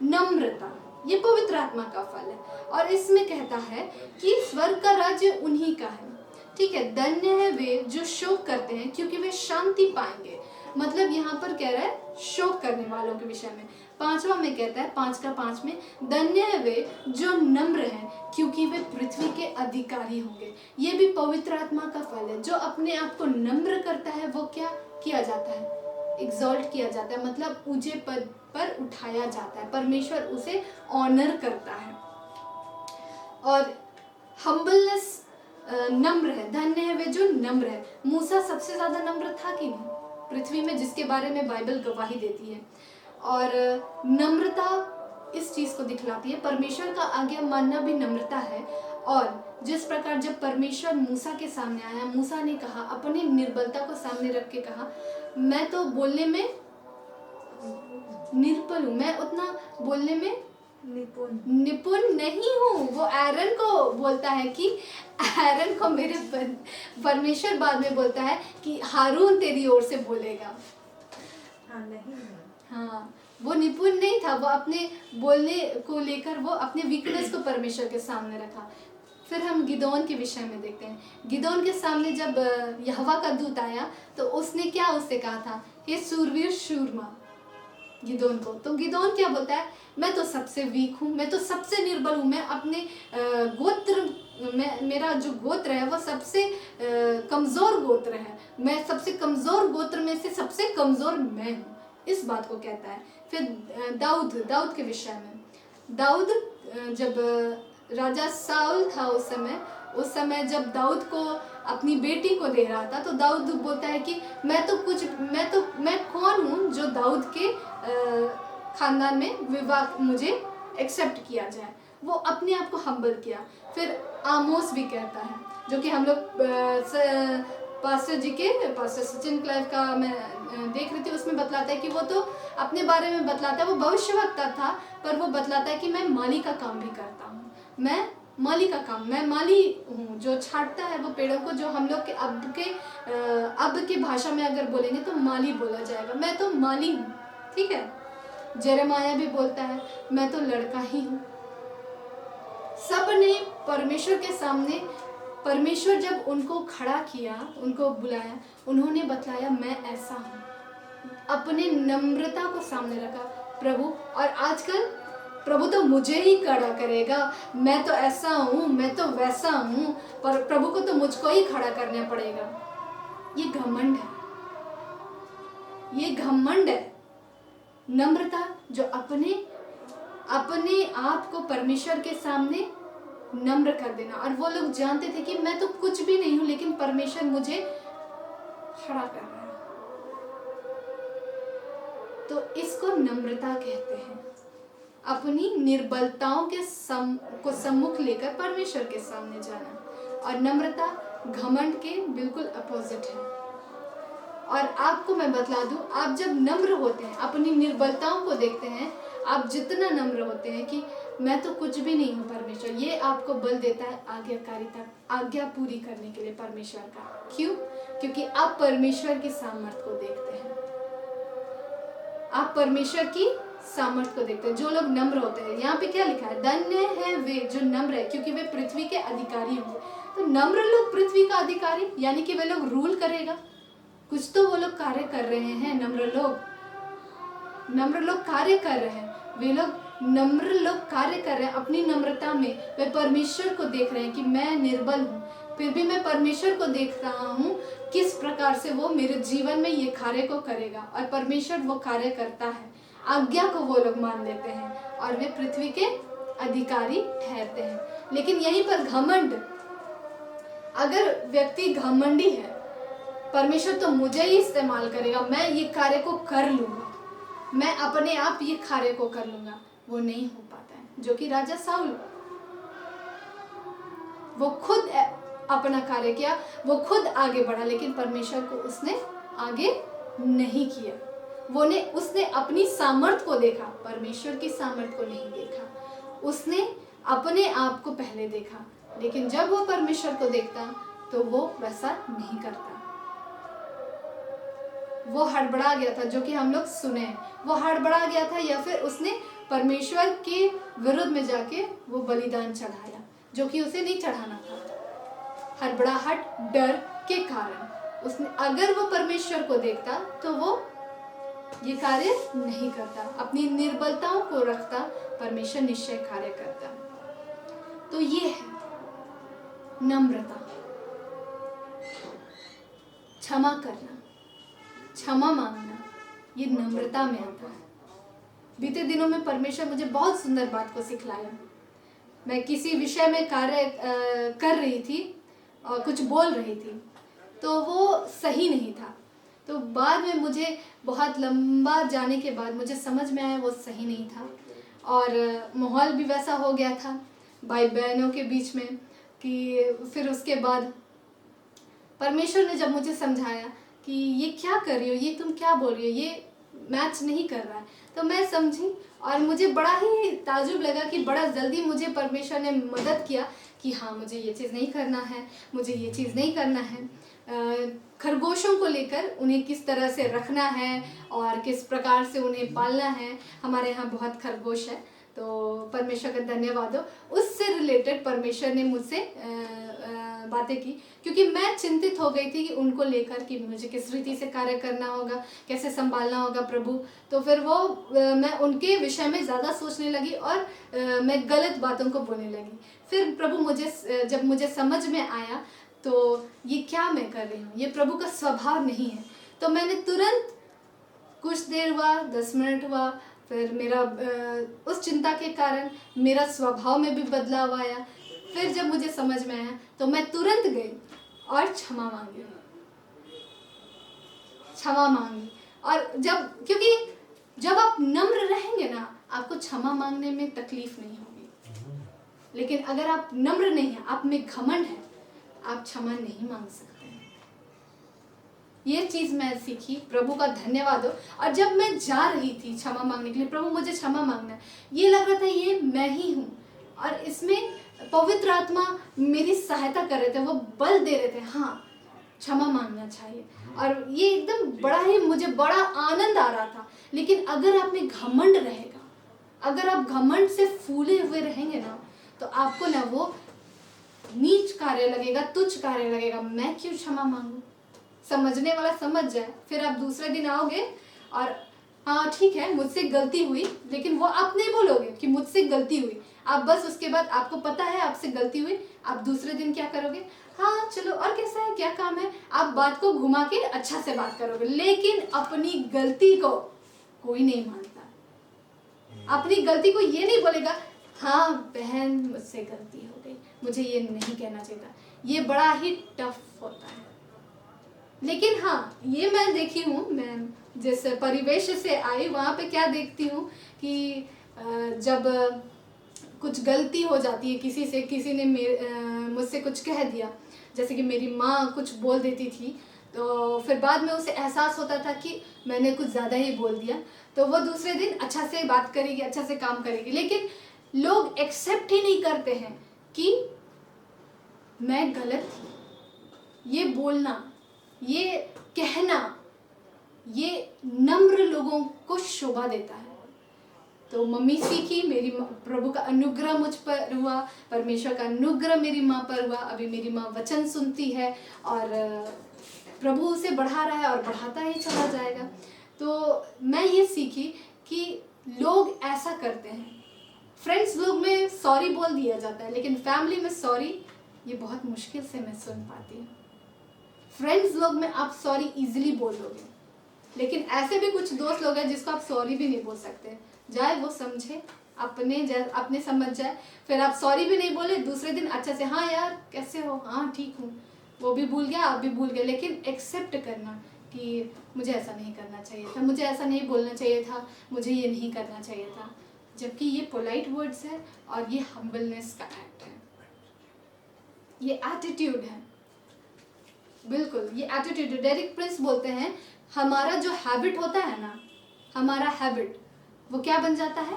नम्रता, ये पवित्र आत्मा का फल है और इसमें कहता है कि स्वर्ग का राज्य उन्हीं का है। ठीक है, धन्य है वे जो शोक करते हैं, क्योंकि वे शांति पाएंगे। मतलब यहाँ पर कह रहा है शोक करने वालों के विषय में। 5वां में कहता है 5:5 में, धन्य है वे जो नम्र हैं, क्योंकि वे पृथ्वी के अधिकारी होंगे। ये भी पवित्र आत्मा का फल है। जो अपने आप को नम्र करता है वो क्या किया जाता है? एग्जॉल्ट किया जाता है, मतलब ऊंचे पद पर उठाया जाता है। परमेश्वर उसे ऑनर करता है। और हम्बलनेस, नम्र है। धन्य है वे जो नम्र है। मूसा सबसे ज्यादा नम्र था कि नहीं पृथ्वी में, जिसके बारे में बाइबल गवाही देती है। और नम्रता इस चीज को दिखलाती है। परमेश्वर का आज्ञा मानना भी नम्रता है। और जिस प्रकार जब परमेश्वर मूसा के सामने आया, मूसा ने कहा, अपनी निर्बलता को सामने रख के कहा, मैं तो बोलने में निर्बल हूँ, मैं उतना बोलने में निपुण नहीं हूँ। वो एरन को बोलता है कि एरन को मेरे परमेश्वर बाद में बोलता है कि हारून तेरी ओर से बोलेगा। हाँ, वो निपुण नहीं था। वो अपने बोलने को लेकर वो अपने वीकनेस को परमेश्वर के सामने रखा। फिर हम गिदोन के विषय में देखते हैं। गिदोन के सामने जब यहोवा का दूत आया तो उसने क्या उससे कहा था? हे सूरवीर शूरमा, गिदोन को। तो गिदोन क्या बोलता है? मैं तो सबसे वीक हूँ, मैं तो सबसे निर्बल हूँ, मैं अपने गोत्र में, मेरा जो गोत्र है वो सबसे कमजोर गोत्र है, मैं सबसे कमजोर गोत्र में से सबसे कमजोर मैं हूँ। इस बात को कहता है। फिर दाऊद के विषय में, दाऊद जब राजा साउल था उस समय जब दाऊद को अपनी बेटी को दे रहा था, तो दाऊद बोलता है कि मैं कौन हूँ जो दाऊद के खानदान में विवाह मुझे एक्सेप्ट किया जाए। वो अपने आप को हम्बल किया। फिर आमोस भी कहता है, जो कि हम लोग पास्टर सचिन क्लाइव का मैं देख रही थी, उसमें बतलाता है कि वो तो अपने बारे में बतलाता है, वो भविष्यवक्ता था, पर वो बतलाता है कि मैं माली का काम भी करता हूँ। मैं माली हूँ जो छाटता है वो पेड़ों को, जो हम लोग के अब के भाषा में अगर बोलेंगे तो माली बोला जाएगा। मैं तो माली हूँ। ठीक है, जेरेमाया भी बोलता है मैं तो लड़का ही हूँ। सब ने परमेश्वर के सामने, परमेश्वर जब उनको खड़ा किया, उनको बुलाया, उन्होंने बतलाया मैं ऐसा हूँ। अपने नम्रता को सामने रखा प्रभु। और आजकल प्रभु तो मुझे ही खड़ा करेगा, मैं तो ऐसा हूँ, मैं तो वैसा हूँ, पर प्रभु को तो मुझको ही खड़ा करना पड़ेगा। ये घमंड है, ये घमंड है। नम्रता जो अपने आप को परमेश्वर के सामने नम्र कर देना। और वो लोग जानते थे कि मैं तो कुछ भी नहीं हूं, लेकिन परमेश्वर मुझे खड़ा कर रहा है। तो इसको नम्रता कहते हैं। अपनी निर्बलताओं को सम्मुख लेकर परमेश्वर के सामने जाना। और नम्रता घमंड के बिल्कुल अपोजिट है। और आपको मैं बतला दूं, आप जब नम्र होते हैं, अपनी निर्बलताओं को देखते हैं, आप जितना नम्र होते हैं कि मैं तो कुछ भी नहीं हूँ परमेश्वर, ये आपको बल देता है आज्ञाकारिता, आज्ञा पूरी करने के लिए परमेश्वर का। क्यों? क्योंकि आप परमेश्वर की सामर्थ को देखते हैं, आप परमेश्वर की सामर्थ को देखते हैं। जो लोग नम्र होते हैं, यहाँ पे क्या लिखा है? धन्य है वे जो नम्र है, क्योंकि वे पृथ्वी के अधिकारी होंगे। तो नम्र लोग पृथ्वी का अधिकारी, यानी कि वे लोग रूल करेगा, कुछ तो वो लोग कार्य कर रहे हैं। नम्र लोग कार्य कर रहे हैं, वे लोग नम्र लोग कार्य कर रहे हैं। अपनी नम्रता में वे परमेश्वर को देख रहे हैं कि मैं निर्बल हूँ, फिर भी मैं परमेश्वर को देख रहा हूँ किस प्रकार से वो मेरे जीवन में ये कार्य को करेगा, और परमेश्वर वो कार्य करता है। आज्ञा को वो लोग मान लेते हैं और वे पृथ्वी के अधिकारी ठहरते हैं। लेकिन यहीं पर घमंड, अगर व्यक्ति घमंडी है, परमेश्वर तो मुझे ही इस्तेमाल करेगा, मैं ये कार्य को कर लूंगा, मैं अपने आप ये कार्य को कर लूंगा, वो नहीं हो पाता है। जो कि राजा शाऊल, वो खुद अपना कार्य किया, वो खुद आगे बढ़ा, लेकिन परमेश्वर को उसने आगे नहीं किया। उसने अपनी सामर्थ को देखा, परमेश्वर की सामर्थ को नहीं देखा। उसने अपने आप को पहले देखा, लेकिन जब वो परमेश्वर को देखता तो वो वैसा नहीं करता। वो हड़बड़ा गया था, जो कि हम लोग सुने, वो हड़बड़ा गया था, या फिर उसने परमेश्वर के विरुद्ध में जाके वो बलिदान चढ़ाया जो कि उसे नहीं चढ़ाना था। हड़बड़ाहट, डर के कारण उसने, अगर वो परमेश्वर को देखता तो वो ये कार्य नहीं करता, अपनी निर्बलताओं को रखता, परमेश्वर निश्चय कार्य करता। तो ये है नम्रता, क्षमा करना, क्षमा मांगना, ये नम्रता में आता है। बीते दिनों में परमेश्वर मुझे बहुत सुंदर बात को सिखलाया। मैं किसी विषय में कार्य कर रही थी और कुछ बोल रही थी, तो वो सही नहीं था। तो बाद में मुझे बहुत लंबा जाने के बाद मुझे समझ में आया वो सही नहीं था, और माहौल भी वैसा हो गया था भाई बहनों के बीच में कि फिर उसके बाद परमेश्वर ने जब मुझे समझाया कि ये क्या कर रही हो, ये तुम क्या बोल रही हो, ये मैच नहीं कर रहा है, तो मैं समझी और मुझे बड़ा ही ताजुब लगा कि बड़ा जल्दी मुझे परमेश्वर ने मदद किया कि हाँ, मुझे ये चीज़ नहीं करना है, मुझे ये चीज़ नहीं करना है। खरगोशों को लेकर उन्हें किस तरह से रखना है और किस प्रकार से उन्हें पालना है। हमारे यहाँ बहुत खरगोश है, तो परमेश्वर का धन्यवाद हो, उससे रिलेटेड परमेश्वर ने मुझसे बातें की, क्योंकि मैं चिंतित हो गई थी कि उनको लेकर कि मुझे किस रीति से कार्य करना होगा, कैसे संभालना होगा प्रभु। तो फिर वो मैं उनके विषय में ज़्यादा सोचने लगी और मैं गलत बातों को बोलने लगी। फिर प्रभु जब मुझे समझ में आया तो ये क्या मैं कर रही हूँ, ये प्रभु का स्वभाव नहीं है। तो मैंने तुरंत, कुछ देर हुआ, 10 मिनट हुआ, फिर मेरा उस चिंता के कारण मेरा स्वभाव में भी बदलाव आया। फिर जब मुझे समझ में आया तो मैं तुरंत गई और क्षमा मांगी। और क्योंकि जब आप नम्र रहेंगे ना, आपको क्षमा मांगने में तकलीफ नहीं होगी। लेकिन अगर आप नम्र नहीं हैं, आप में घमंड है, आप क्षमा नहीं मांग सकते। ये चीज मैं सीखी, प्रभु का धन्यवाद हो। और जब मैं जा रही थी क्षमा मांगने के लिए, प्रभु मुझे क्षमा मांगना है, ये लग रहा था ये मैं ही हूँ, और इसमें पवित्र आत्मा मेरी सहायता कर रहे थे, वो बल दे रहे थे, हाँ क्षमा मांगना चाहिए। और ये एकदम मुझे बड़ा आनंद आ रहा था। लेकिन अगर आप में घमंड रहेगा, अगर आप घमंड से फूले हुए रहेंगे ना, तो आपको ना वो नीच कार्य लगेगा, तुच्छ कार्य लगेगा। मैं क्यों क्षमा मांगू? समझने वाला समझ जाए, फिर आप दूसरे दिन आओगे और हाँ ठीक है मुझसे गलती हुई, लेकिन वो आप नहीं बोलोगे कि मुझसे गलती हुई। आप बस उसके बाद आपको पता है आपसे गलती हुई, आप दूसरे दिन क्या करोगे? हाँ चलो और कैसा है, क्या काम है, आप बात को घुमा के अच्छा से बात करोगे। लेकिन अपनी गलती को कोई नहीं मानता। अपनी गलती को ये नहीं बोलेगा हाँ बहन मुझसे गलती हो गई, मुझे ये नहीं कहना चाहिए था। ये बड़ा ही टफ होता है। लेकिन हाँ, ये मैं देखी हूँ, मैं जिस परिवेश से आई वहाँ पे क्या देखती हूँ कि जब कुछ गलती हो जाती है किसी से, किसी ने मुझसे कुछ कह दिया, जैसे कि मेरी माँ कुछ बोल देती थी, तो फिर बाद में उसे एहसास होता था कि मैंने कुछ ज़्यादा ही बोल दिया, तो वो दूसरे दिन अच्छा से बात करेगी, अच्छा से काम करेगी। लेकिन लोग एक्सेप्ट ही नहीं करते हैं कि मैं गलत थी। ये बोलना, ये कहना, ये नम्र लोगों को शोभा देता है। तो मम्मी सीखी, मेरी प्रभु का अनुग्रह मुझ पर हुआ, परमेश्वर का अनुग्रह मेरी माँ पर हुआ। अभी मेरी माँ वचन सुनती है और प्रभु उसे बढ़ा रहा है और बढ़ाता ही चला जाएगा। तो मैं ये सीखी कि लोग ऐसा करते हैं। फ्रेंड्स लोग में सॉरी बोल दिया जाता है, लेकिन फैमिली में सॉरी ये बहुत मुश्किल से मैं सुन पाती हूँ। फ्रेंड्स लोग में आप सॉरी इजीली बोल दोगे, लेकिन ऐसे भी कुछ दोस्त लोग हैं जिसको आप सॉरी भी नहीं बोल सकते। जाए वो समझे, अपने समझ जाए, फिर आप सॉरी भी नहीं बोले, दूसरे दिन अच्छा से हाँ यार कैसे हो, हाँ ठीक हूँ, वो भी भूल गया, आप भी भूल गए। लेकिन एक्सेप्ट करना कि मुझे ऐसा नहीं करना चाहिए था, मुझे ऐसा नहीं बोलना चाहिए था, मुझे ये नहीं करना चाहिए था, जबकि ये पोलाइट वर्ड्स है और ये हम्बलनेस का एक्ट है, ये एटीट्यूड है। बिल्कुल ये एटीट्यूड है। डेरिक प्रिंस बोलते हैं हमारा जो हैबिट होता है ना, हमारा हैबिट वो क्या बन जाता है,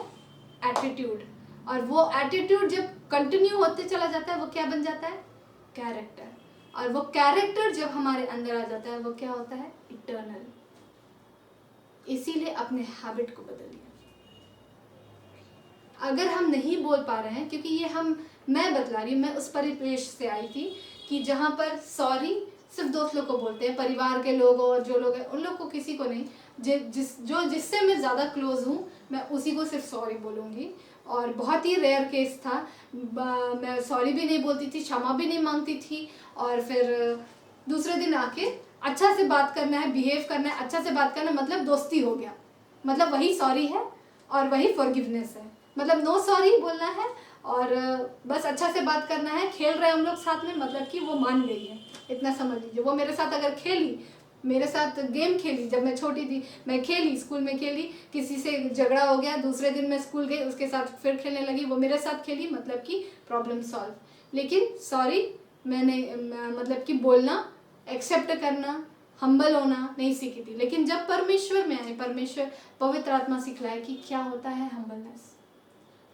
एटीट्यूड। और वो एटीट्यूड जब कंटिन्यू होते चला जाता है वो क्या बन जाता है, कैरेक्टर। और वो कैरेक्टर जब हमारे अंदर आ जाता है वो क्या होता है, इटर्नल। इसीलिए अपने हैबिट को बदलिए। अगर हम नहीं बोल पा रहे हैं, क्योंकि ये मैं बतला रही हूँ, मैं उस परिवेश से आई थी कि जहाँ पर सॉरी सिर्फ दोस्त लोग को बोलते हैं, परिवार के लोग और जो लोग हैं उन लोग को किसी को नहीं। जिससे मैं ज़्यादा क्लोज हूँ मैं उसी को सिर्फ सॉरी बोलूँगी। और बहुत ही रेयर केस था, मैं सॉरी भी नहीं बोलती थी, क्षमा भी नहीं मांगती थी, और फिर दूसरे दिन आके अच्छा से बात करना है, बिहेव करना है, अच्छा से बात करना, मतलब दोस्ती हो गया, मतलब वही सॉरी है और वही फॉरगिवनेस है। मतलब नो सॉरी बोलना है और बस अच्छा से बात करना है। खेल रहे हैं हम लोग साथ में, मतलब कि वो मान गई है, इतना समझ लीजिए। वो मेरे साथ अगर खेली, मेरे साथ गेम खेली, जब मैं छोटी थी मैं खेली, स्कूल में खेली, किसी से झगड़ा हो गया, दूसरे दिन मैं स्कूल गई, उसके साथ फिर खेलने लगी, वो मेरे साथ खेली, मतलब कि प्रॉब्लम सॉल्व। लेकिन सॉरी मैंने मतलब कि बोलना, एक्सेप्ट करना, हम्बल होना नहीं सीखी थी। लेकिन जब परमेश्वर में आए, परमेश्वर पवित्र आत्मा सिखलाए कि क्या होता है हम्बलनेस।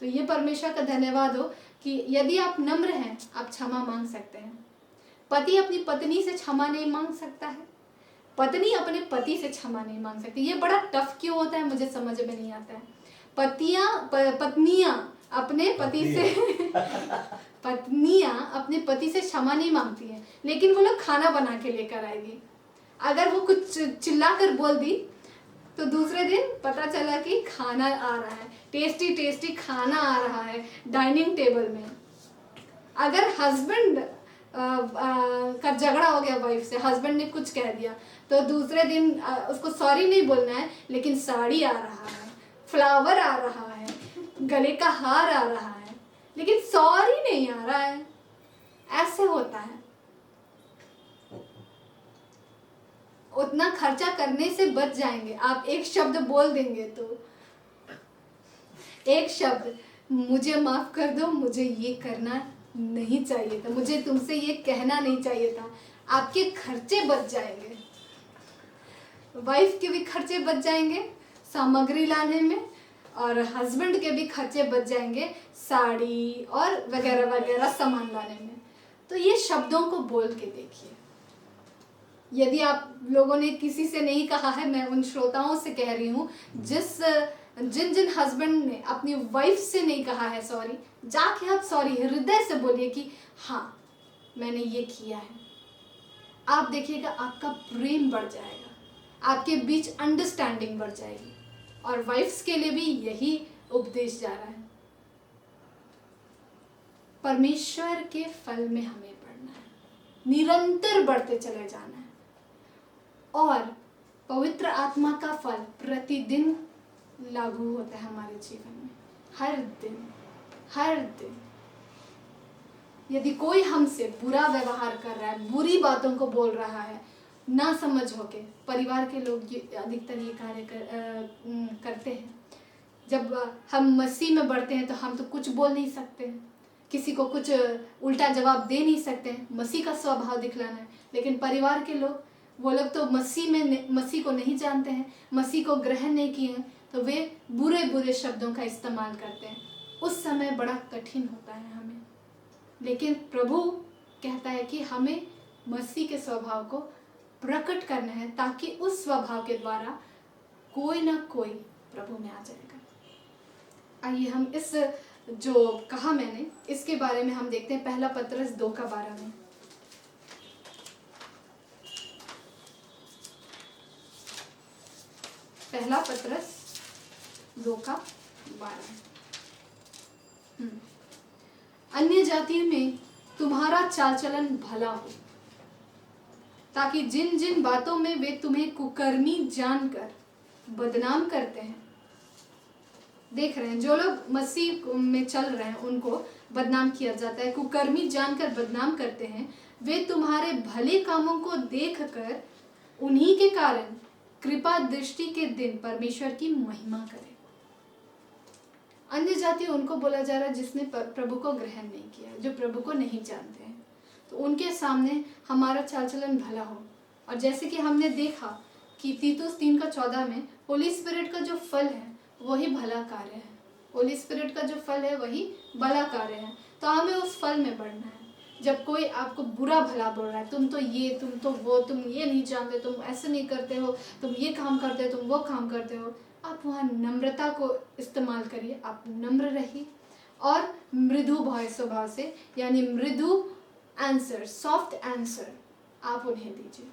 तो ये परमेश्वर का धन्यवाद हो कि यदि आप नम्र हैं आप क्षमा मांग सकते हैं। पति अपनी पत्नी से क्षमा नहीं मांग सकता है, पत्नी अपने पति से क्षमा नहीं मांग सकती। ये बड़ा टफ क्यों होता है मुझे समझ में नहीं आता है। पत्नियां अपने पति से पत्नियां अपने पति से क्षमा नहीं मांगती हैं, लेकिन वो लोग खाना बना के लेकर आएगी। अगर वो कुछ चिल्ला कर बोल दी तो दूसरे दिन पता चला कि खाना आ रहा है, टेस्टी टेस्टी खाना आ रहा है डाइनिंग टेबल में। अगर हस्बैंड का झगड़ा हो गया वाइफ से, हस्बैंड ने कुछ कह दिया, तो दूसरे दिन उसको सॉरी नहीं बोलना है, लेकिन साड़ी आ रहा है, फ्लावर आ रहा है, गले का हार आ रहा है, लेकिन सॉरी नहीं आ रहा है। ऐसे होता है। उतना खर्चा करने से बच जाएंगे। आप एक शब्द बोल देंगे, तो एक शब्द, मुझे माफ कर दो, मुझे ये करना नहीं चाहिए था, मुझे तुमसे ये कहना नहीं चाहिए था, आपके खर्चे बच जाएंगे। वाइफ के भी खर्चे बच जाएंगे सामग्री लाने में, और हस्बैंड के भी खर्चे बच जाएंगे साड़ी और वगैरह वगैरह सामान लाने में। तो ये शब्दों को बोल के देखिए। यदि आप लोगों ने किसी से नहीं कहा है, मैं उन श्रोताओं से कह रही हूँ जिन हस्बैंड ने अपनी वाइफ से नहीं कहा है सॉरी, जाके आप सॉरी हृदय से बोलिए कि हाँ मैंने ये किया है। आप देखिएगा आपका प्रेम बढ़ जाएगा, आपके बीच अंडरस्टैंडिंग बढ़ जाएगी। और वाइफ्स के लिए भी यही उपदेश जा रहा है। परमेश्वर के फल में हमें बढ़ना है, निरंतर बढ़ते चले जाना है। और पवित्र आत्मा का फल प्रतिदिन लागू होता है हमारे जीवन में, हर दिन हर दिन। यदि कोई हमसे बुरा व्यवहार कर रहा है, बुरी बातों को बोल रहा है, ना समझ होके, परिवार के लोग अधिकतर ये कार्य करते हैं। जब हम मसीह में बढ़ते हैं तो हम तो कुछ बोल नहीं सकते, किसी को कुछ उल्टा जवाब दे नहीं सकते हैं, मसीह का स्वभाव दिखलाना है। लेकिन परिवार के लोग वो लोग तो मसीह को नहीं जानते हैं, मसीह को ग्रहण नहीं किए हैं, तो वे बुरे बुरे शब्दों का इस्तेमाल करते हैं। उस समय बड़ा कठिन होता है हमें, लेकिन प्रभु कहता है कि हमें मसीह के स्वभाव को प्रकट करना है, ताकि उस स्वभाव के द्वारा कोई ना कोई प्रभु में आ जाएगा। आइए हम इस जो कहा मैंने इसके बारे में हम देखते हैं। पहला पतरस 2:12 में, पहला पतरस 2:12, अन्य जातियों में तुम्हारा चाल चलन भला हो, ताकि जिन जिन बातों में वे तुम्हें कुकर्मी जानकर बदनाम करते हैं, देख रहे हैं जो लोग मसीह में चल रहे हैं उनको बदनाम किया जाता है, कुकर्मी जानकर बदनाम करते हैं, वे तुम्हारे भले कामों को देखकर उन्हीं के कारण कृपा दृष्टि के दिन परमेश्वर की महिमा करें। अन्य जाति उनको बोला जा रहा है जिसने प्रभु को ग्रहण नहीं किया, जो प्रभु को नहीं जानते हैं, तो उनके सामने हमारा चाल चलन भला हो। और जैसे कि हमने देखा कि तीतुस 3:14 में होली स्पिरिट का जो फल है वही भला कार्य है, होली स्पिरिट का जो फल है वही भला कार्य है। तो हमें उस फल में बढ़ना है। जब कोई आपको बुरा भला बोल रहा है, तुम तो ये, तुम तो वो, तुम ये नहीं जानते, तुम ऐसे नहीं करते हो, तुम ये काम करते हो, तुम वो काम करते हो, आप वहाँ नम्रता को इस्तेमाल करिए, आप नम्र रहिए और मृदु भाव स्वभाव से, यानी मृदु आंसर, सॉफ्ट आंसर आप उन्हें दीजिए।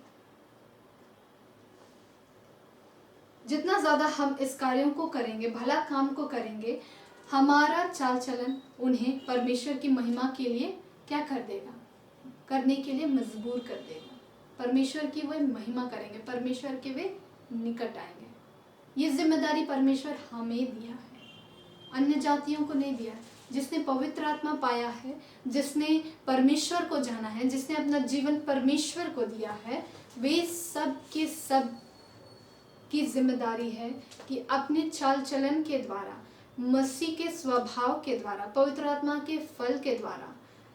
जितना ज़्यादा हम इस कार्यों को करेंगे, भला काम को करेंगे, हमारा चाल चलन उन्हें परमेश्वर की महिमा के लिए क्या कर देगा, करने के लिए मजबूर कर देगा। परमेश्वर की वे महिमा करेंगे, परमेश्वर के वे निकट आएंगे। ये जिम्मेदारी परमेश्वर हमें दिया है, अन्य जातियों को नहीं दिया है। जिसने पवित्र आत्मा पाया है, जिसने परमेश्वर को जाना है, जिसने अपना जीवन परमेश्वर को दिया है, वे सब के सब की जिम्मेदारी है कि अपने चाल चलन के द्वारा, मसीह के स्वभाव के द्वारा, पवित्र आत्मा के फल के द्वारा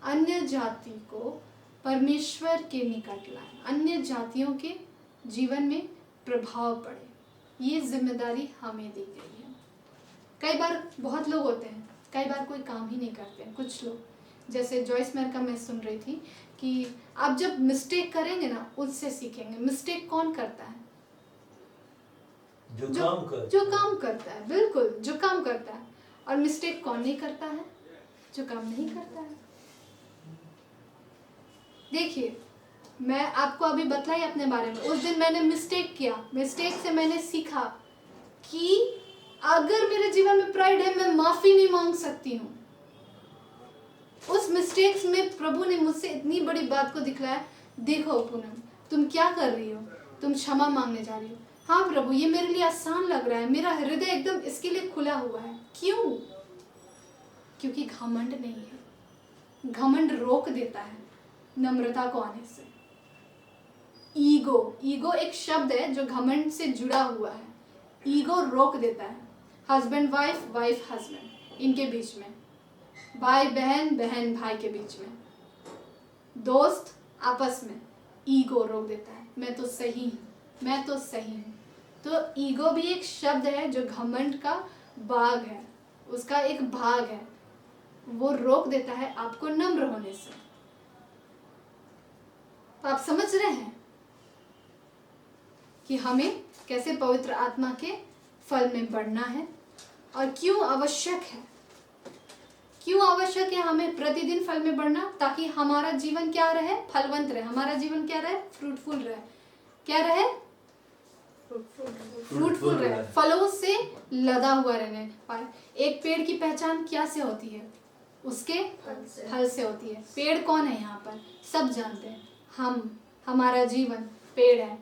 अन्य जाति को परमेश्वर के निकट लाए, अन्य जातियों के जीवन में प्रभाव पड़े। ये जिम्मेदारी हमें दी गई है। कई बार बहुत लोग होते हैं, कई बार कोई काम ही नहीं करते हैं। कुछ लोग, जैसे जॉयस मेयर का मैं सुन रही थी कि आप जब मिस्टेक करेंगे ना, उससे सीखेंगे। मिस्टेक कौन करता है? जो काम करता है, बिल्कुल, जो काम करता है। और मिस्टेक कौन नहीं करता है? जो काम नहीं करता है। देखिए, मैं आपको अभी बतलाई अपने बारे में। उस दिन मैंने मिस्टेक किया, मिस्टेक से मैंने सीखा कि अगर मेरे जीवन में प्राइड है, मैं माफी नहीं मांग सकती हूँ। उस मिस्टेक्स में प्रभु ने मुझसे इतनी बड़ी बात को दिखलाया, देखो पूनम, तुम क्या कर रही हो, तुम क्षमा मांगने जा रही हो। हाँ प्रभु, ये मेरे लिए आसान लग रहा है, मेरा हृदय एकदम इसके लिए खुला हुआ है। क्यों? क्योंकि घमंड नहीं है। घमंड रोक देता है नम्रता को आने से। ईगो एक शब्द है जो घमंड से जुड़ा हुआ है। ईगो रोक देता है। हस्बैंड वाइफ, वाइफ हस्बैंड, इनके बीच में, भाई बहन, बहन भाई के बीच में, दोस्त आपस में, ईगो रोक देता है। मैं तो सही हूँ, मैं तो सही हूँ। तो ईगो भी एक शब्द है जो घमंड का भाग है, उसका एक भाग है। वो रोक देता है आपको नम्र होने से। तो आप समझ रहे हैं कि हमें कैसे पवित्र आत्मा के फल में बढ़ना है और क्यों आवश्यक है। क्यों आवश्यक है हमें प्रतिदिन फल में बढ़ना? ताकि हमारा जीवन क्या रहे? फलवंत रहे। हमारा जीवन क्या रहे? फ्रूटफुल रहे। क्या रहे? फ्रूटफुल रहे, फलों से लदा हुआ रहने पाए। एक पेड़ की पहचान क्या से होती है? उसके फल से होती है। पेड़ कौन है यहाँ पर? सब जानते हैं। हमारा जीवन पेड़ है।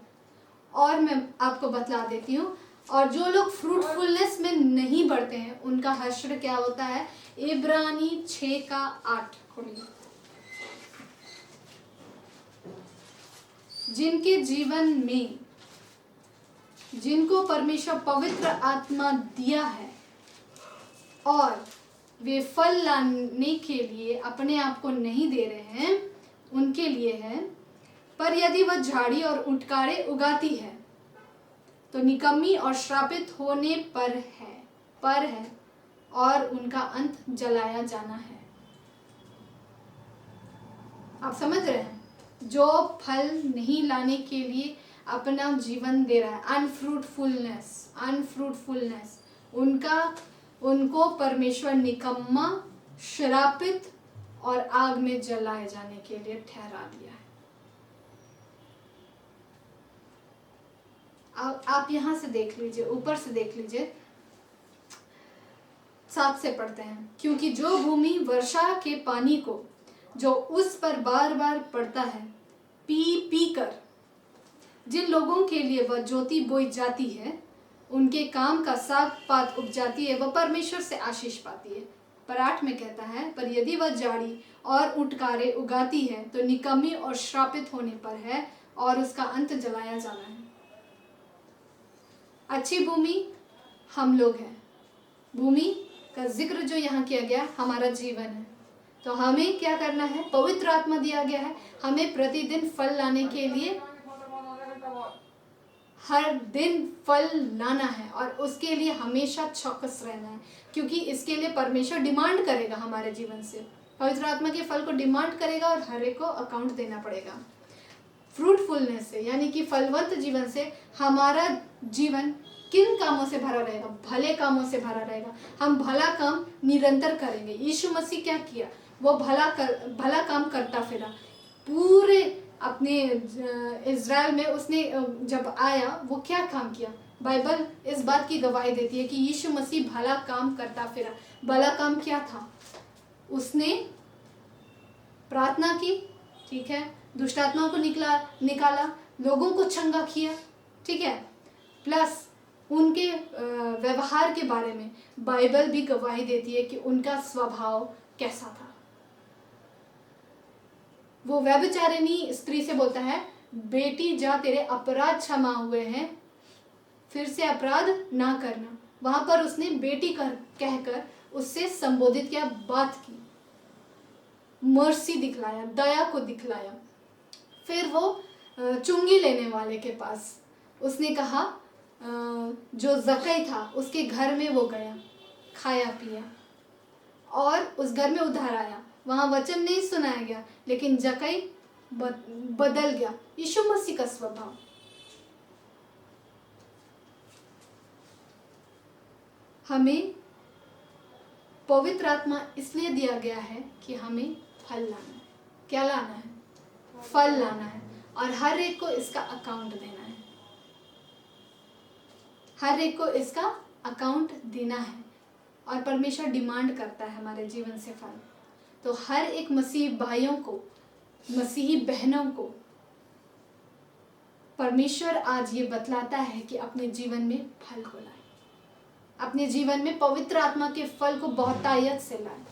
और मैं आपको बतला देती हूँ, और जो लोग फ्रूटफुलनेस में नहीं बढ़ते हैं उनका हश्र क्या होता है? इब्रानी 6:8 खोलिए। जिनके जीवन में, जिनको परमेश्वर पवित्र आत्मा दिया है और वे फल लाने के लिए अपने आप को नहीं दे रहे हैं, उनके लिए है पर यदि वह झाड़ी और उटकारे उगाती है तो निकम्मी और श्रापित होने पर है और उनका अंत जलाया जाना है। आप समझ रहे हैं? जो फल नहीं लाने के लिए अपना जीवन दे रहा है, अनफ्रूटफुलनेस, उनको परमेश्वर निकम्मा, श्रापित और आग में जलाए जाने के लिए ठहरा दिया है। आप यहां से देख लीजिए, ऊपर से देख लीजिए, 7 से पढ़ते हैं। क्योंकि जो भूमि वर्षा के पानी को जो उस पर बार बार पड़ता है पी कर जिन लोगों के लिए वह ज्योति बोई जाती है, उनके काम का साग पात उपजाती है, वह परमेश्वर से आशीष पाती है। पर 8 में कहता है, पर यदि वह झाड़ी और उटकारे उगाती है तो निकम्मी और श्रापित होने पर है और उसका अंत जलाया जाना है। अच्छी भूमि हम लोग हैं। भूमि का जिक्र जो यहाँ किया गया हमारा जीवन है। तो हमें क्या करना है? पवित्र आत्मा दिया गया है, हमें प्रतिदिन फल लाने के लिए हर दिन फल लाना है और उसके लिए हमेशा चौकस रहना है, क्योंकि इसके लिए परमेश्वर डिमांड करेगा हमारे जीवन से। पवित्र आत्मा के फल को डिमांड करेगा और हर एक को अकाउंट देना पड़ेगा। फ्रूटफुलनेस से, यानी कि फलवंत जीवन से हमारा जीवन किन कामों से भरा रहेगा? भले कामों से भरा रहेगा। हम भला काम निरंतर करेंगे। यीशु मसीह क्या किया? वो भला काम करता फिरा पूरे अपने इज़राइल में। उसने जब आया वो क्या काम किया? बाइबल इस बात की गवाही देती है कि यीशु मसीह भला काम करता फिरा। भला काम क्या था? उसने प्रार्थना की, ठीक है, दुष्ट आत्माओं को निकाला, लोगों को चंगा किया, ठीक है, प्लस उनके व्यवहार के बारे में बाइबल भी गवाही देती है कि उनका स्वभाव कैसा था। वो व्यभिचारिणी स्त्री से बोलता है, बेटी जा, तेरे अपराध क्षमा हुए हैं, फिर से अपराध ना करना। वहां पर उसने बेटी कहकर उससे संबोधित किया, बात की, मर्सी दिखलाया, दया को दिखलाया। फिर वो चुंगी लेने वाले के पास उसने कहा, जो जकै था उसके घर में वो गया, खाया पिया और उस घर में उधार आया। वहाँ वचन नहीं सुनाया गया, लेकिन जकै बदल गया। यीशु मसीह का स्वभाव। हमें पवित्र आत्मा इसलिए दिया गया है कि हमें फल लाना है। क्या लाना है? फल लाना है, और हर एक को इसका अकाउंट देना है। हर एक को इसका अकाउंट देना है और परमेश्वर डिमांड करता है हमारे जीवन से फल। तो हर एक मसीही भाइयों को, मसीही बहनों को परमेश्वर आज ये बतलाता है कि अपने जीवन में फल को लाए, अपने जीवन में पवित्र आत्मा के फल को बहुतायत से लाए।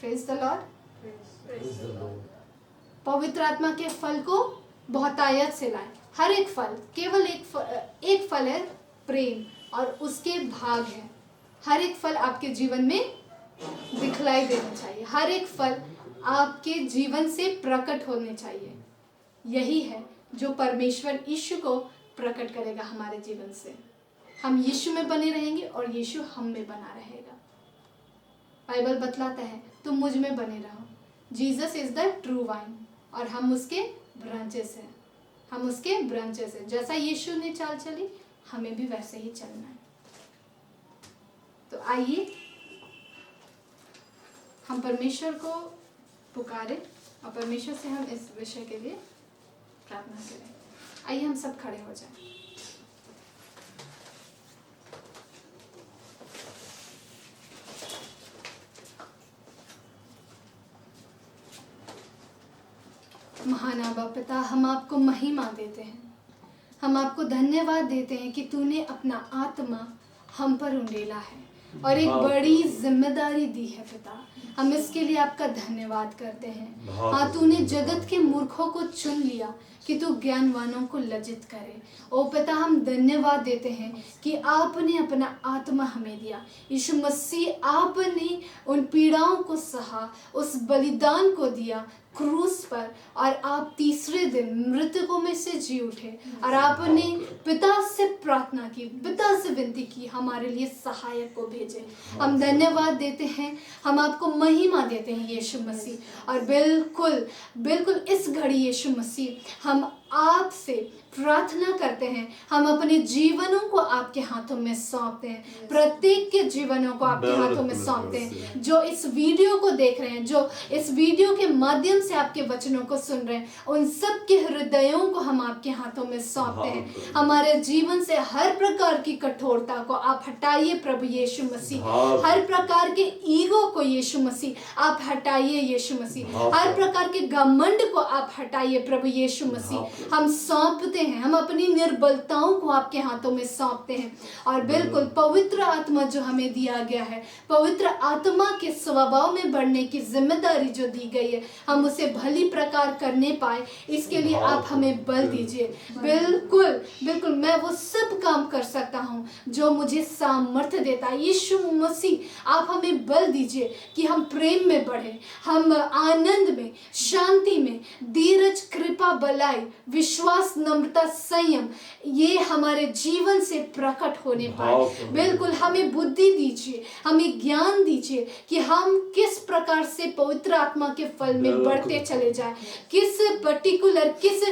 Praise the Lord. Praise the Lord. पवित्र आत्मा के फल को बहुतायत से लाए। हर एक फल, केवल एक फल है प्रेम, और उसके भाग है। हर एक फल आपके जीवन में दिखलाई देना चाहिए। हर एक फल आपके जीवन से प्रकट होने चाहिए। यही है जो परमेश्वर यीशु को प्रकट करेगा हमारे जीवन से। हम यीशु में बने रहेंगे और यीशु हम में बना रहेगा। बाइबल बतलाता है, तुम मुझ में बने रहो। Jesus is the true wine, और हम उसके ब्रांचेस हैं। हम उसके ब्रांचेस हैं। जैसा यीशु ने चाल चली, हमें भी वैसे ही चलना है। तो आइए हम परमेश्वर को पुकारें और परमेश्वर से हम इस विषय के लिए प्रार्थना करें। आइए हम सब खड़े हो जाएं। महान आबा पिता, हम आपको महिमा देते हैं। हम आपको धन्यवाद देते हैं कि तूने अपना आत्मा हम पर उंडेला है। और एक हाँ। बड़ी जिम्मेदारी दी है पिता। हम इसके लिए आपका धन्यवाद करते हैं। हाँ, तूने जगत के मूर्खों को चुन लिया कि तू ज्ञानवानों को लज्जित करे। ओ पिता, हम धन्यवाद देते हैं कि आपने अपना आत्मा हमें दिया। यीशु मसीह, आपने उन पीड़ाओं को सहा, उस बलिदान को दिया क्रूस पर, और आप तीसरे दिन मृतकों में से जी उठे और आपने पिता से प्रार्थना की, पिता से विनती की हमारे लिए सहायक को भेजे। हम धन्यवाद देते हैं, हम आपको महिमा देते हैं यीशु मसीह। और बिल्कुल बिल्कुल इस घड़ी यीशु मसीह हम आपसे प्रार्थना करते हैं, हम अपने जीवनों को आपके हाथों में सौंपते हैं, प्रत्येक के जीवनों को आपके हाथों में सौंपते हैं। जो इस वीडियो को देख रहे हैं, जो इस वीडियो के माध्यम से आपके वचनों को सुन रहे हैं, उन सब के हृदयों को हम आपके हाथों में सौंपते हैं। हमारे जीवन से हर प्रकार की कठोरता को आप हटाइए प्रभु यीशु मसीह। हर प्रकार के ईगो को यीशु मसीह आप हटाइए यीशु मसीह। हर प्रकार के घमंड को आप हटाइए प्रभु यीशु मसीह। हम सौंपते हैं, हम अपनी निर्बलताओं को आपके हाथों में सौंपते हैं। और बिल्कुल पवित्र आत्मा जो हमें दिया गया है, पवित्र आत्मा के स्वभाव में बढ़ने की जिम्मेदारी जो दी गई है, हम उसे भली प्रकार करने पाए, इसके लिए आप हमें बल दीजिए। बिल्कुल बिल्कुल मैं वो सब काम कर सकता हूँ जो मुझे सामर्थ्य देता है। यीशु मसीह, आप हमें बल दीजिए कि हम प्रेम में बढ़े, हम आनंद में, शांति में, धीरज, कृपा, भलाई, विश्वास, नम्रता, संयम, ये हमारे जीवन से प्रकट होने पाए। बिल्कुल हमें बुद्धि दीजिए, हमें ज्ञान दीजिए कि हम किस प्रकार से पवित्र आत्मा के फल में बढ़ते चले जाए। किस पर्टिकुलर, किस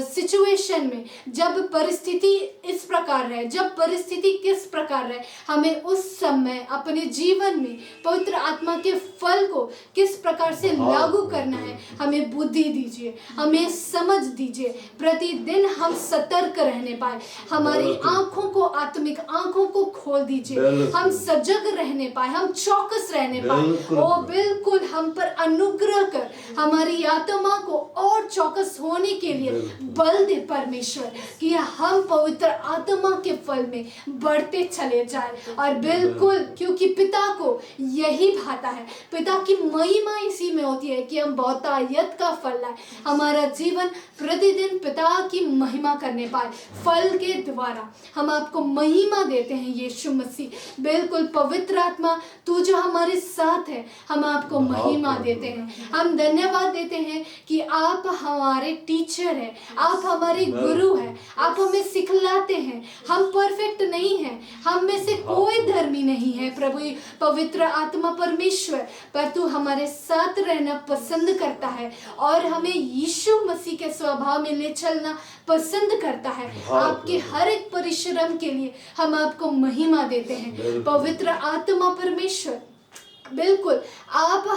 सिचुएशन में, जब परिस्थिति इस प्रकार है, जब परिस्थिति किस प्रकार है, हमें उस समय अपने जीवन में पवित्र आत्मा के फल को किस प्रकार से लागू करना है, हमें बुद्धि दीजिए, हमें समझ दीजिए। प्रतिदिन हम सतर्क रहने पाए, हमारी आंखों को, आत्मिक आंखों को खोल दीजिए, हम सजग रहने पाए, हम चौकस रहने पाए। ओ बिल्कुल हम पर अनुग्रह कर हमारी आत्मा को और चौकस होने के लिए बल दे परमेश्वर, कि हम पवित्र आत्मा के फल में बढ़ते चले जाए। और बिल्कुल क्योंकि पिता को यही भाता है, पिता की महिमा इसी में होती है कि हम बहुतायत का फल लाए, हमारा जीवन प्रतिदिन पिता की महिमा करने पाए। फल के द्वारा हम आपको महिमा देते हैं यीशु मसीह। बिल्कुल पवित्र आत्मा, तू जो हमारे साथ है, हम आपको महिमा देते हैं। हम धन्यवाद देते हैं कि आप हमारे टीचर हैं, आप हमारे गुरु हैं, आप हमें सिखलाते हैं। हम परफेक्ट नहीं हैं, हम में से कोई धर्मी नहीं है प्रभु पवित्र आत्मा परमेश्वर, पर तू हमारे साथ रहना पसंद करता है और हमें यीशु मसीह के स्वभाव में ले चलना पसंद करता है। आपके हर एक परिश्रम के लिए हम आपको महिमा देते हैं पवित्र आत्मा परमेश्वर। बिल्कुल आप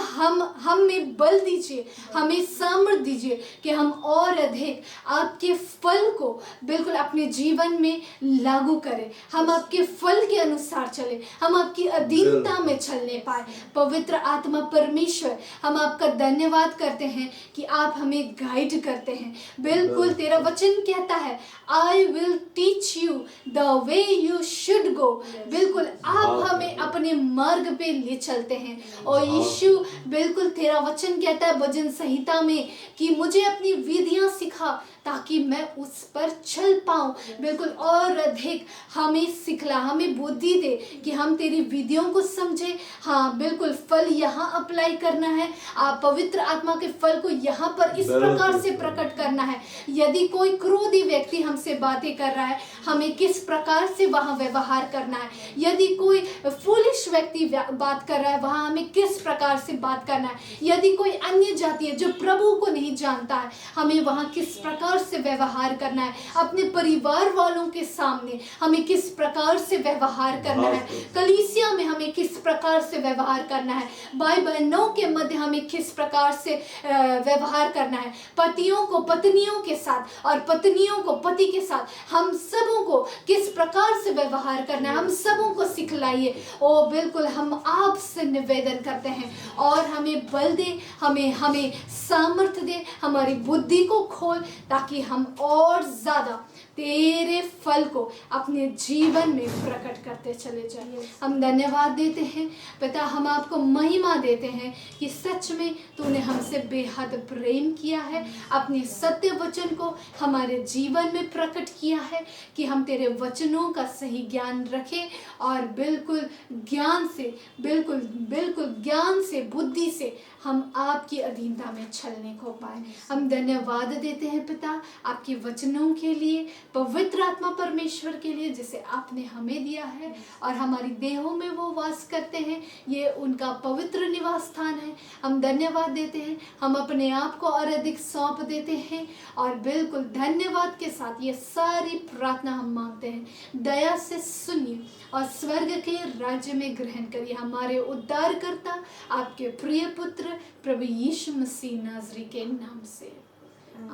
हम में बल दीजिए, हमें सामर्थ दीजिए कि हम और अधिक आपके फल को बिल्कुल अपने जीवन में लागू करें, हम आपके फल के अनुसार चले, हम आपकी अधीनता में चलने पाए। पवित्र आत्मा परमेश्वर, हम आपका धन्यवाद करते हैं कि आप हमें गाइड करते हैं। बिल्कुल तेरा वचन कहता है, I will teach you the way you should go. बिल्कुल आप हमें अपने मार्ग पे ले चलते हैं। और यीशु, बिल्कुल तेरा वचन कहता है भजन संहिता में कि मुझे अपनी विधियां सिखा ताकि मैं उस पर चल पाऊं। बिल्कुल और अधिक हमें सिखला, हमें बुद्धि दे कि हम तेरी विधियों को समझे। हाँ बिल्कुल फल यहाँ अप्लाई करना है, आप पवित्र आत्मा के फल को यहाँ पर इस प्रकार से प्रकट करना है। यदि कोई क्रोधी व्यक्ति हमसे बातें कर रहा है, हमें किस प्रकार से वहाँ व्यवहार करना है। यदि कोई फूलिश व्यक्ति बात कर रहा है, वहाँ हमें किस प्रकार से बात करना है। यदि कोई अन्य जाति है जो प्रभु को नहीं जानता है, हमें वहाँ किस प्रकार से व्यवहार करना है। अपने परिवार वालों के सामने हमें किस प्रकार से व्यवहार करना है। कलीसिया में हमें किस प्रकार से व्यवहार करना है। भाई बहनों के मध्य हमें किस प्रकार से व्यवहार करना है। पतियों को पत्नियों के साथ और पत्नियों को पति के साथ, हम सबों को किस प्रकार से व्यवहार करना है, हम सबों को सिखलाइए। ओ बिल्कुल हम आपसे निवेदन करते हैं और हमें बल दे, हमें सामर्थ्य दे, हमारी बुद्धि को खोल ताकि हम और ज़्यादा तेरे फल को अपने जीवन में प्रकट करते चले जाए। हम धन्यवाद देते हैं पिता, हम आपको महिमा देते हैं कि सच में तूने हमसे बेहद प्रेम किया है, अपने सत्य वचन को हमारे जीवन में प्रकट किया है कि हम तेरे वचनों का सही ज्ञान रखें और बिल्कुल ज्ञान से, बिल्कुल ज्ञान से, बुद्धि से हम आपकी अधीनता में चलने को पाए। हम धन्यवाद देते हैं पिता आपके वचनों के लिए, पवित्र आत्मा परमेश्वर के लिए जिसे आपने हमें दिया है और हमारी देहों में वो वास करते हैं, ये उनका पवित्र निवास स्थान है। हम धन्यवाद देते हैं, हम अपने आप को और अधिक सौंप देते हैं और बिल्कुल धन्यवाद के साथ ये सारी प्रार्थना हम मांगते हैं। दया से सुनिए और स्वर्ग के राज्य में ग्रहण करिए हमारे उद्धारकर्ता आपके प्रिय पुत्र प्रभु यीशु मसीह नाज़री के नाम से,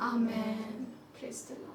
आमेन। Praise the Lord.